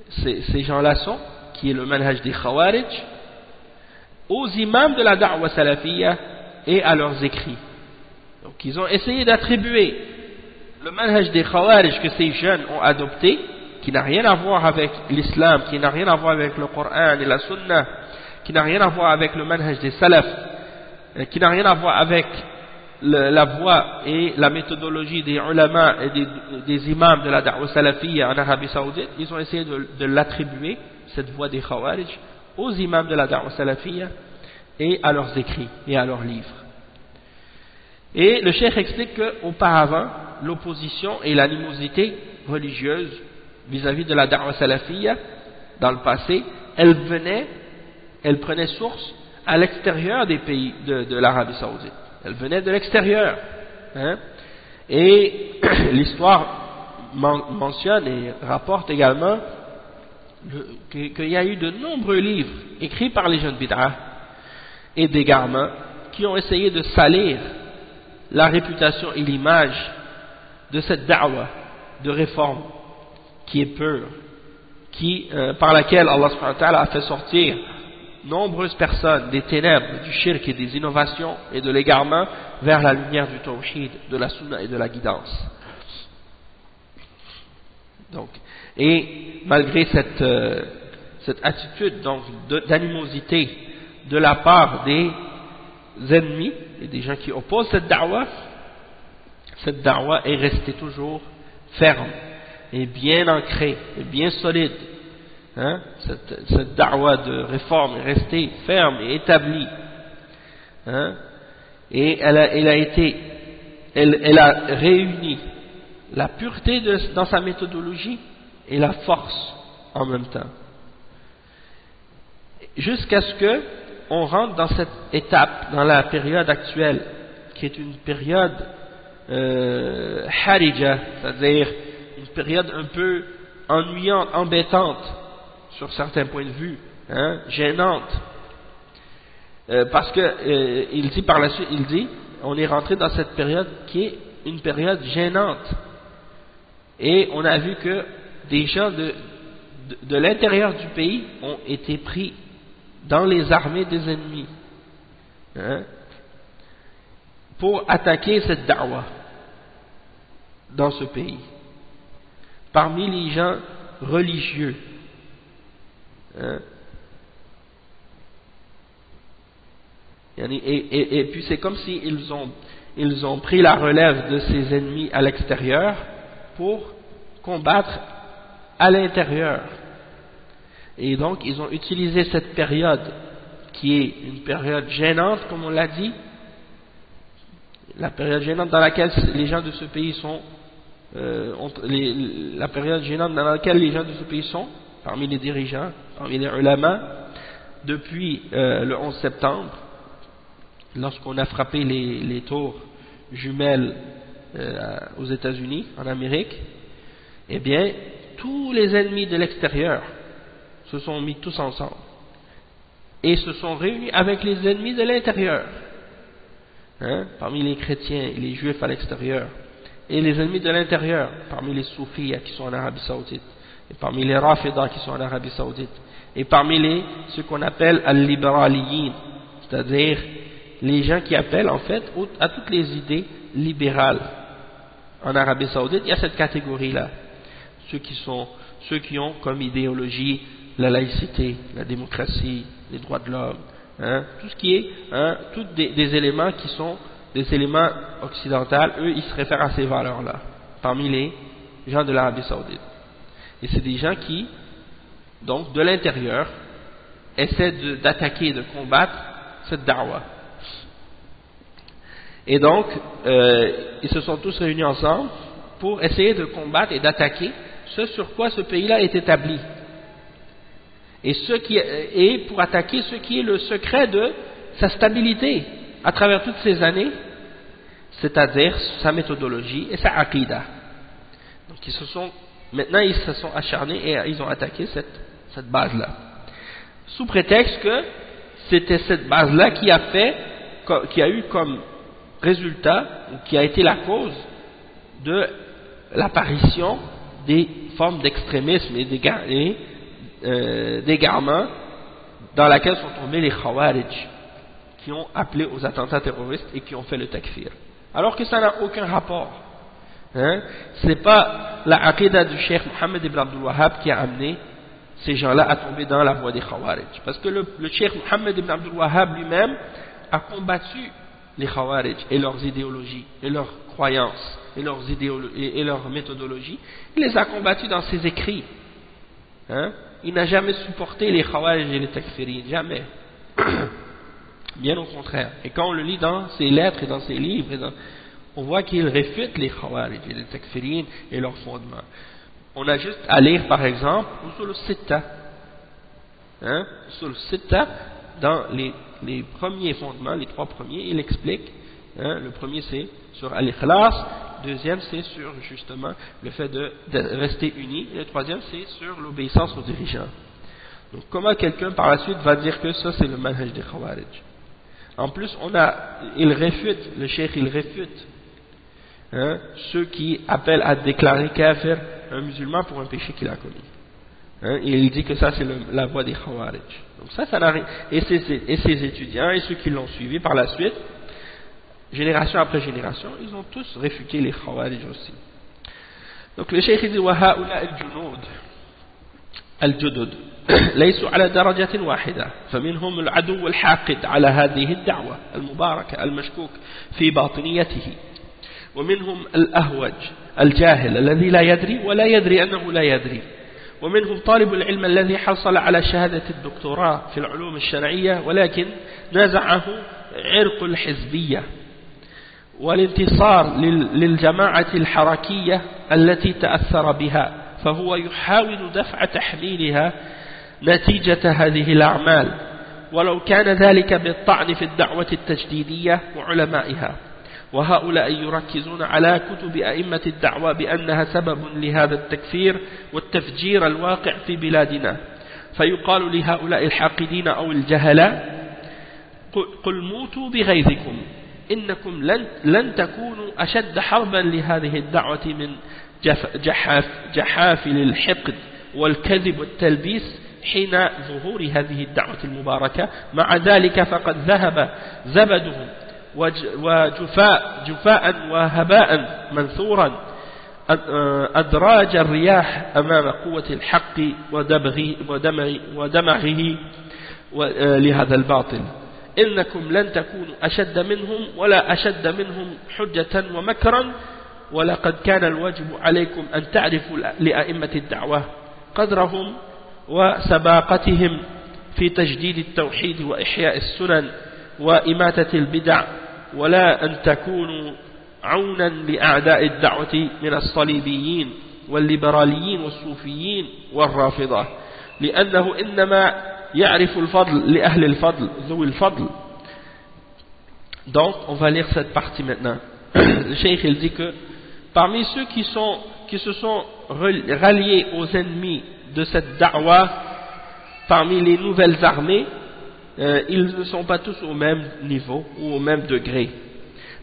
ces gens-là sont, qui est le manhaj des Khawarij, aux imams de la da'wah salafiyya et à leurs écrits. Donc ils ont essayé d'attribuer le manhaj des Khawarij que ces jeunes ont adopté, qui n'a rien à voir avec l'islam, qui n'a rien à voir avec le Coran et la Sunna, qui n'a rien à voir avec le manhaj des salaf, qui n'a rien à voir avec la voie et la méthodologie des ulama et des imams de la da'wah salafiyya en Arabie Saoudite. Ils ont essayé de l'attribuer, cette voie des Khawarij, aux imams de la da'wah salafiyya et à leurs écrits et à leurs livres. Et le cheikh explique qu'auparavant, l'opposition et l'animosité religieuse vis-à-vis de la da'wah salafiyya dans le passé, elle prenait source à l'extérieur des pays de l'Arabie Saoudite. Elle venait de l'extérieur. Et l'histoire mentionne et rapporte également qu'il y a eu de nombreux livres écrits par les jeunes bid'ah et d'égarements qui ont essayé de salir la réputation et l'image de cette da'wah de réforme qui est pure, par laquelle Allah subhanahu wa ta'ala a fait sortir nombreuses personnes des ténèbres, du shirk et des innovations et de l'égarement vers la lumière du tawhid, de la sunna et de la guidance. Donc, et malgré cette attitude d'animosité de la part des ennemis et des gens qui opposent cette da'wah est restée toujours ferme et bien ancrée et bien solide. Cette da'wah de réforme est restée ferme et établie. Et elle a réuni la pureté dans sa méthodologie et la force en même temps. Jusqu'à ce que on rentre dans cette étape, dans la période actuelle, qui est une période harija, c'est-à-dire une période un peu ennuyante, embêtante, sur certains points de vue, gênante, parce que il dit par la suite, on est rentré dans cette période qui est une période gênante, et on a vu que des gens de l'intérieur du pays ont été pris dans les armées des ennemis, pour attaquer cette da'wah dans ce pays, parmi les gens religieux. Et puis c'est comme si ils ont pris la relève de ces ennemis à l'extérieur pour combattre à l'intérieur. Et donc ils ont utilisé cette période qui est une période gênante, comme on l'a dit, la période gênante dans laquelle les gens de ce pays sont, la période gênante dans laquelle les gens de ce pays sont, parmi les dirigeants, parmi les ulama, depuis le 11 septembre, lorsqu'on a frappé les tours jumelles aux États-Unis, en Amérique, eh bien, tous les ennemis de l'extérieur se sont mis tous ensemble et se sont réunis avec les ennemis de l'intérieur, parmi les chrétiens et les juifs à l'extérieur, et les ennemis de l'intérieur, parmi les soufis qui sont en Arabie Saoudite, et parmi les rafidas qui sont en Arabie Saoudite, et parmi ceux qu'on appelle al-libéraliyin, c'est-à-dire les gens qui appellent en fait à toutes les idées libérales. En Arabie Saoudite, il y a cette catégorie-là, ceux qui ont comme idéologie la laïcité, la démocratie, les droits de l'homme, tout ce qui est, tous des éléments qui sont des éléments occidentaux, eux ils se réfèrent à ces valeurs-là, parmi les gens de l'Arabie Saoudite. Et c'est des gens qui, donc de l'intérieur, essaient d'attaquer, de combattre cette da'wah. Et donc, ils se sont tous réunis ensemble pour essayer de combattre et d'attaquer ce sur quoi ce pays-là est établi. Et pour attaquer ce qui est le secret de sa stabilité à travers toutes ces années, c'est-à-dire sa méthodologie et sa aqidah. Donc maintenant ils se sont acharnés et ils ont attaqué cette base-là. Sous prétexte que c'était cette base-là qui a eu comme résultat, ou qui a été la cause de l'apparition des formes d'extrémisme et d'égarement dans laquelle sont tombés les Khawarij, qui ont appelé aux attentats terroristes et qui ont fait le takfir. Alors que ça n'a aucun rapport. C'est pas la aqidah du Cheikh Mohammed ibn Abdul Wahhab qui a amené ces gens-là à tomber dans la voie des Khawarij. Parce que le Cheikh Mohammed ibn Abdul Wahhab lui-même a combattu les Khawarij et leurs idéologies, et leurs croyances, et leurs méthodologies. Il les a combattus dans ses écrits. Il n'a jamais supporté les Khawarij et les takfirin, jamais. Bien au contraire. Et quand on le lit dans ses lettres et dans ses livres, on voit qu'il réfute les Khawarij et les takfirin et leurs fondements. On a juste à lire par exemple Usul al-Sitta. Usul al-Sitta, dans les premiers fondements, les trois premiers, il explique. Le premier c'est sur al-Ikhlas, le deuxième c'est sur justement le fait de rester uni, et le troisième c'est sur l'obéissance aux dirigeants. Donc comment quelqu'un par la suite va dire que ça c'est le manhaj des Khawarij? En plus il réfute, le cheikh il réfute ceux qui appellent à déclarer kafir un musulman pour un péché qu'il a commis. Et il dit que ça c'est la voie des Khawarij. Donc ça n'a rien. Et ses étudiants et ceux qui l'ont suivi par la suite, génération après génération, ils ont tous réfuté les Khawarij aussi. Donc le cheikh dit وهؤلاء الجدد ليسوا على درجة واحدة فمنهم العدو الحاقد على هذه الدعوة المباركة المشكوك في باطنيته ومنهم الأهوج الجاهل الذي لا يدري ولا يدري أنه لا يدري ومنهم طالب العلم الذي حصل على شهادة الدكتوراه في العلوم الشرعية ولكن نازعه عرق الحزبية والانتصار للجماعة الحركية التي تأثر بها فهو يحاول دفع تحميلها نتيجة هذه الأعمال ولو كان ذلك بالطعن في الدعوة التجديدية وعلمائها وهؤلاء يركزون على كتب أئمة الدعوة بأنها سبب لهذا التكفير والتفجير الواقع في بلادنا فيقال لهؤلاء الحاقدين أو الجهلاء قل موتوا بغيظكم إنكم لن تكونوا أشد حربا لهذه الدعوة من جحافل الحقد والكذب والتلبيس حين ظهور هذه الدعوة المباركة مع ذلك فقد ذهب زبدهم وجفاء وهباء منثورا أدراج الرياح أمام قوة الحق ودمغه لهذا الباطل إنكم لن تكونوا أشد منهم ولا أشد منهم حجة ومكرا ولقد كان الواجب عليكم أن تعرفوا لأئمة الدعوة قدرهم وسباقتهم في تجديد التوحيد وإحياء السنن وإماتة البدع ولا أن تكونوا عونا لأعداء الدعوة من الصليبيين والليبراليين والصوفيين والرافضة لأنه إنما يعرف الفضل لأهل الفضل ذوي الفضل. Donc on va lire cette partie maintenant. Le cheikh il dit que parmi ceux qui se sont ralliés aux ennemis de cette da'wa, parmi les nouvelles armées, ils ne sont pas tous au même niveau ou au même degré.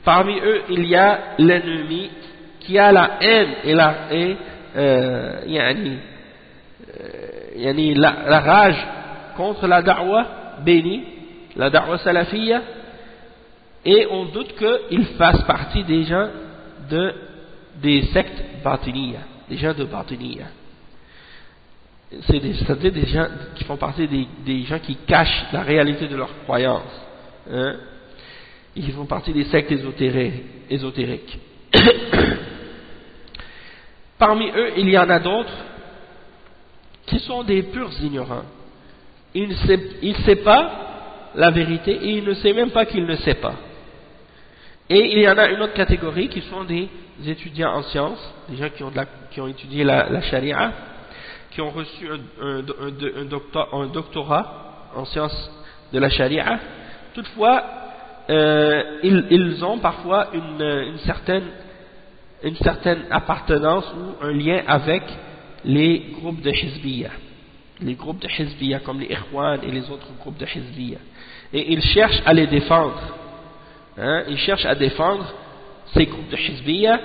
Parmi eux, il y a l'ennemi qui a la haine et la rage contre la da'wa bénie, la da'wa salafiyya, et on doute qu'ils fassent partie des gens des sectes batiniya, des gens de batiniya. C'est-à-dire des gens qui font partie des gens qui cachent la réalité de leur croyance. Hein? Ils font partie des sectes ésotériques. Parmi eux, il y en a d'autres qui sont des purs ignorants. Il ne sait pas la vérité et il ne sait même pas qu'il ne sait pas. Et il y en a une autre catégorie qui sont des étudiants en sciences, des gens qui ont étudié la charia, qui ont reçu un doctorat en sciences de la charia. Toutefois, ils ont parfois une certaine appartenance ou un lien avec les groupes de Hizbiyya. Les groupes de Hizbiyya comme les Ikhwan et les autres groupes de Hizbiyya. Et ils cherchent à les défendre. Hein, ils cherchent à défendre ces groupes de Hizbiyya,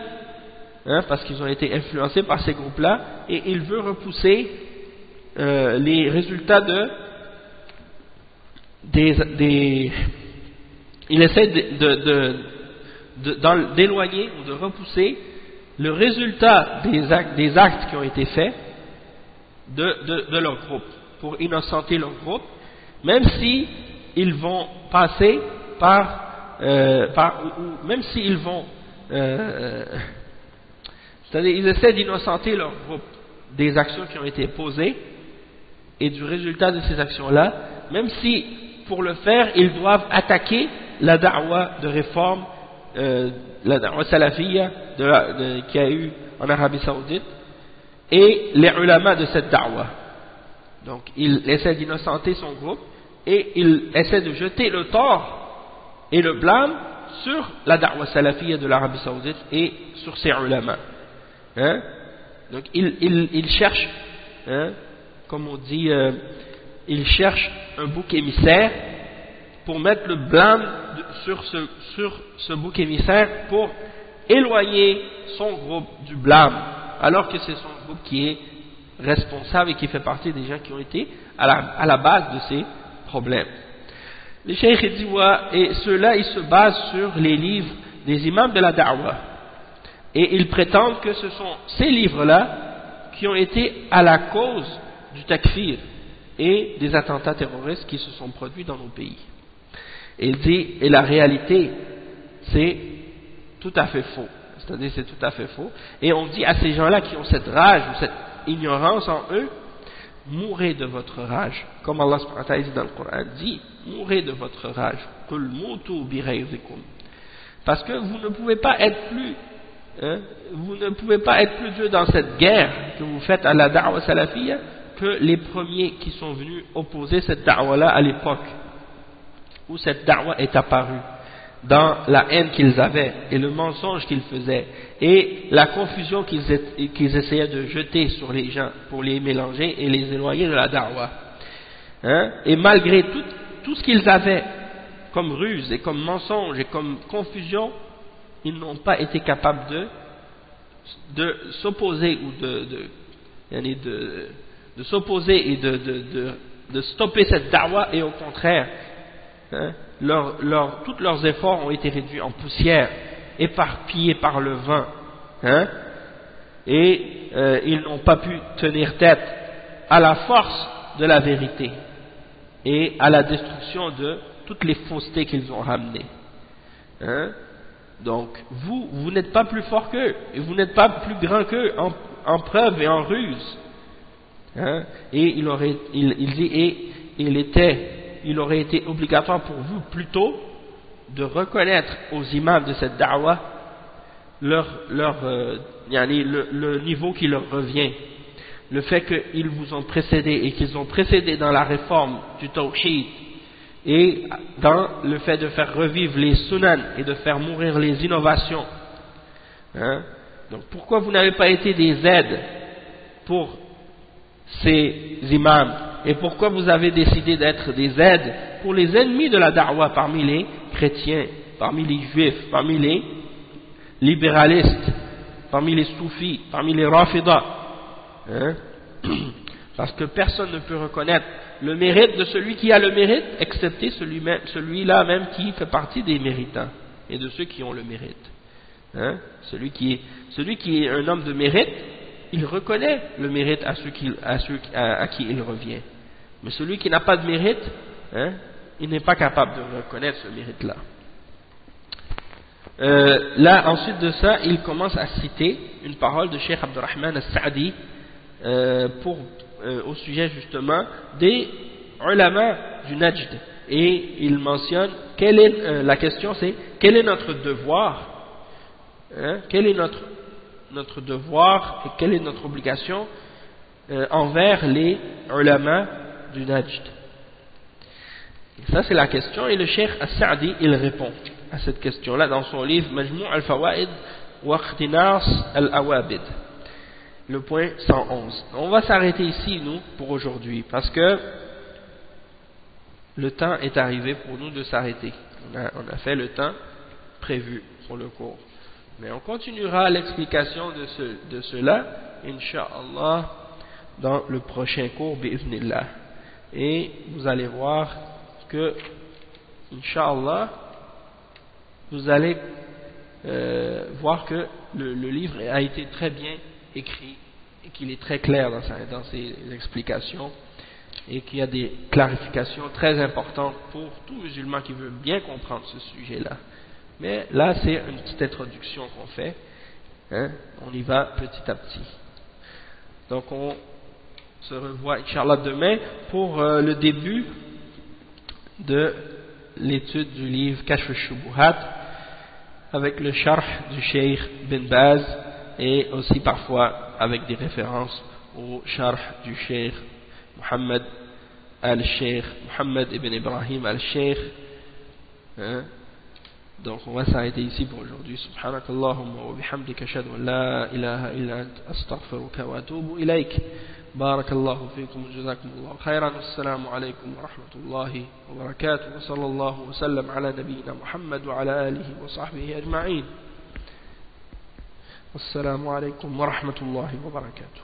hein, parce qu'ils ont été influencés par ces groupes-là, et ils veulent repousser les résultats il essaie d'éloigner ou de repousser le résultat des actes qui ont été faits de leur groupe, pour innocenter leur groupe, même si ils vont passer ou même s'ils vont c'est-à-dire ils essaient d'innocenter leur groupe des actions qui ont été posées et du résultat de ces actions-là, même si pour le faire ils doivent attaquer la da'wa de réforme, la da'wa salafiyya qu'il y a eu en Arabie Saoudite et les ulama de cette da'wa. Donc il essaie d'innocenter son groupe et il essaie de jeter le tort et le blâme sur la da'wa salafiyya de l'Arabie Saoudite et sur ses ulama. Hein? Donc il cherche, hein, comme on dit, il cherche un bouc émissaire pour mettre le blâme sur ce bouc émissaire pour éloigner son groupe du blâme, alors que c'est son groupe qui est responsable et qui fait partie des gens qui ont été à la base de ces problèmes. Le cheikh dit et ceux-là ils se basent sur les livres des imams de la da'wa et ils prétendent que ce sont ces livres-là qui ont été à la cause du takfir et des attentats terroristes qui se sont produits dans nos pays. Et il dit, et la réalité c'est tout à fait faux, c'est-à-dire c'est tout à fait faux, et on dit à ces gens-là qui ont cette rage ou cette ignorance en eux, mourrez de votre rage, comme Allah subhanahu wa ta'ala dit dans le Coran, dit mourrez de votre rage, qul mutu bi ghayzikum, parce que vous ne pouvez pas être plus Dieu dans cette guerre que vous faites à la da'wa salafiyya que les premiers qui sont venus opposer cette da'wa-là à l'époque où cette da'wa est apparue, dans la haine qu'ils avaient et le mensonge qu'ils faisaient et la confusion qu'ils essayaient de jeter sur les gens pour les mélanger et les éloigner de la da'wa. Hein? Et malgré tout ce qu'ils avaient comme ruse et comme mensonge et comme confusion, ils n'ont pas été capables de s'opposer ou de s'opposer et de stopper cette da'wa, et au contraire, hein, tous leurs efforts ont été réduits en poussière, éparpillés par le vent, hein, et ils n'ont pas pu tenir tête à la force de la vérité et à la destruction toutes les faussetés qu'ils ont ramenées. Hein? Donc, vous n'êtes pas plus fort qu'eux, et vous n'êtes pas plus grand qu'eux en preuve et en ruse. Hein? Et il aurait été obligatoire pour vous plutôt de reconnaître aux imams de cette da'wah le niveau qui leur revient, le fait qu'ils vous ont précédé et qu'ils ont précédé dans la réforme du tawhid et dans le fait de faire revivre les sunan et de faire mourir les innovations. Hein? Donc pourquoi vous n'avez pas été des aides pour ces imams, et pourquoi vous avez décidé d'être des aides pour les ennemis de la da'wah parmi les chrétiens, parmi les juifs, parmi les libéralistes, parmi les soufis, parmi les rafidah, hein? Parce que personne ne peut reconnaître le mérite de celui qui a le mérite, excepté celui-là même qui fait partie des méritants et de ceux qui ont le mérite. Hein? Celui qui est un homme de mérite, il reconnaît le mérite à qui il revient. Mais celui qui n'a pas de mérite, hein, il n'est pas capable de reconnaître ce mérite-là. Là, ensuite de ça, il commence à citer une parole de Cheikh Abdurrahman al-Sa'di au sujet justement des ulama du Najd. Et il mentionne, la question c'est, quel est notre devoir, hein, quel est notre devoir et quelle est notre obligation envers les ulama du Najd. Et ça c'est la question, et le Cheikh al-Sa'di il répond à cette question-là dans son livre Majmou' al-Fawaid wa Ikhtinas al-Awabid, le point 111. On va s'arrêter ici nous pour aujourd'hui parce que le temps est arrivé pour nous de s'arrêter. On a fait le temps prévu pour le cours, mais on continuera l'explication de cela Inch'Allah dans le prochain cours bi'idhnillah. Et vous allez voir que Inch'Allah vous allez voir que le livre a été très bien écrit et qu'il est très clair dans ses explications et qu'il y a des clarifications très importantes pour tout musulman qui veut bien comprendre ce sujet-là. Mais là, c'est une petite introduction qu'on fait. Hein? On y va petit à petit. Donc, on se revoit, Inch'Allah, demain pour le début de l'étude du livre Kashf al-Shubuhat avec le sharh du Cheikh Bin Baz et aussi parfois avec des références au sharh du Cheikh Muhammad ibn Ibrahim al-Sheikh. Hein? Donc on va s'arrêter ici pour aujourd'hui. Subhanakallahumma wa bihamdika ashhadu an la ilaha illa anta astaghfiruka wa atubu ilayk. Barakallahu fikum, jazakumullahu khairan. Assalamu alaykum wa rahmatullahi wa barakatuh. Wa sallallahu wa sallam ala nabiyyina Muhammad wa ala alihi wa sahbihi ajma'in. Assalamu alaykum wa rahmatullahi wa barakatuh.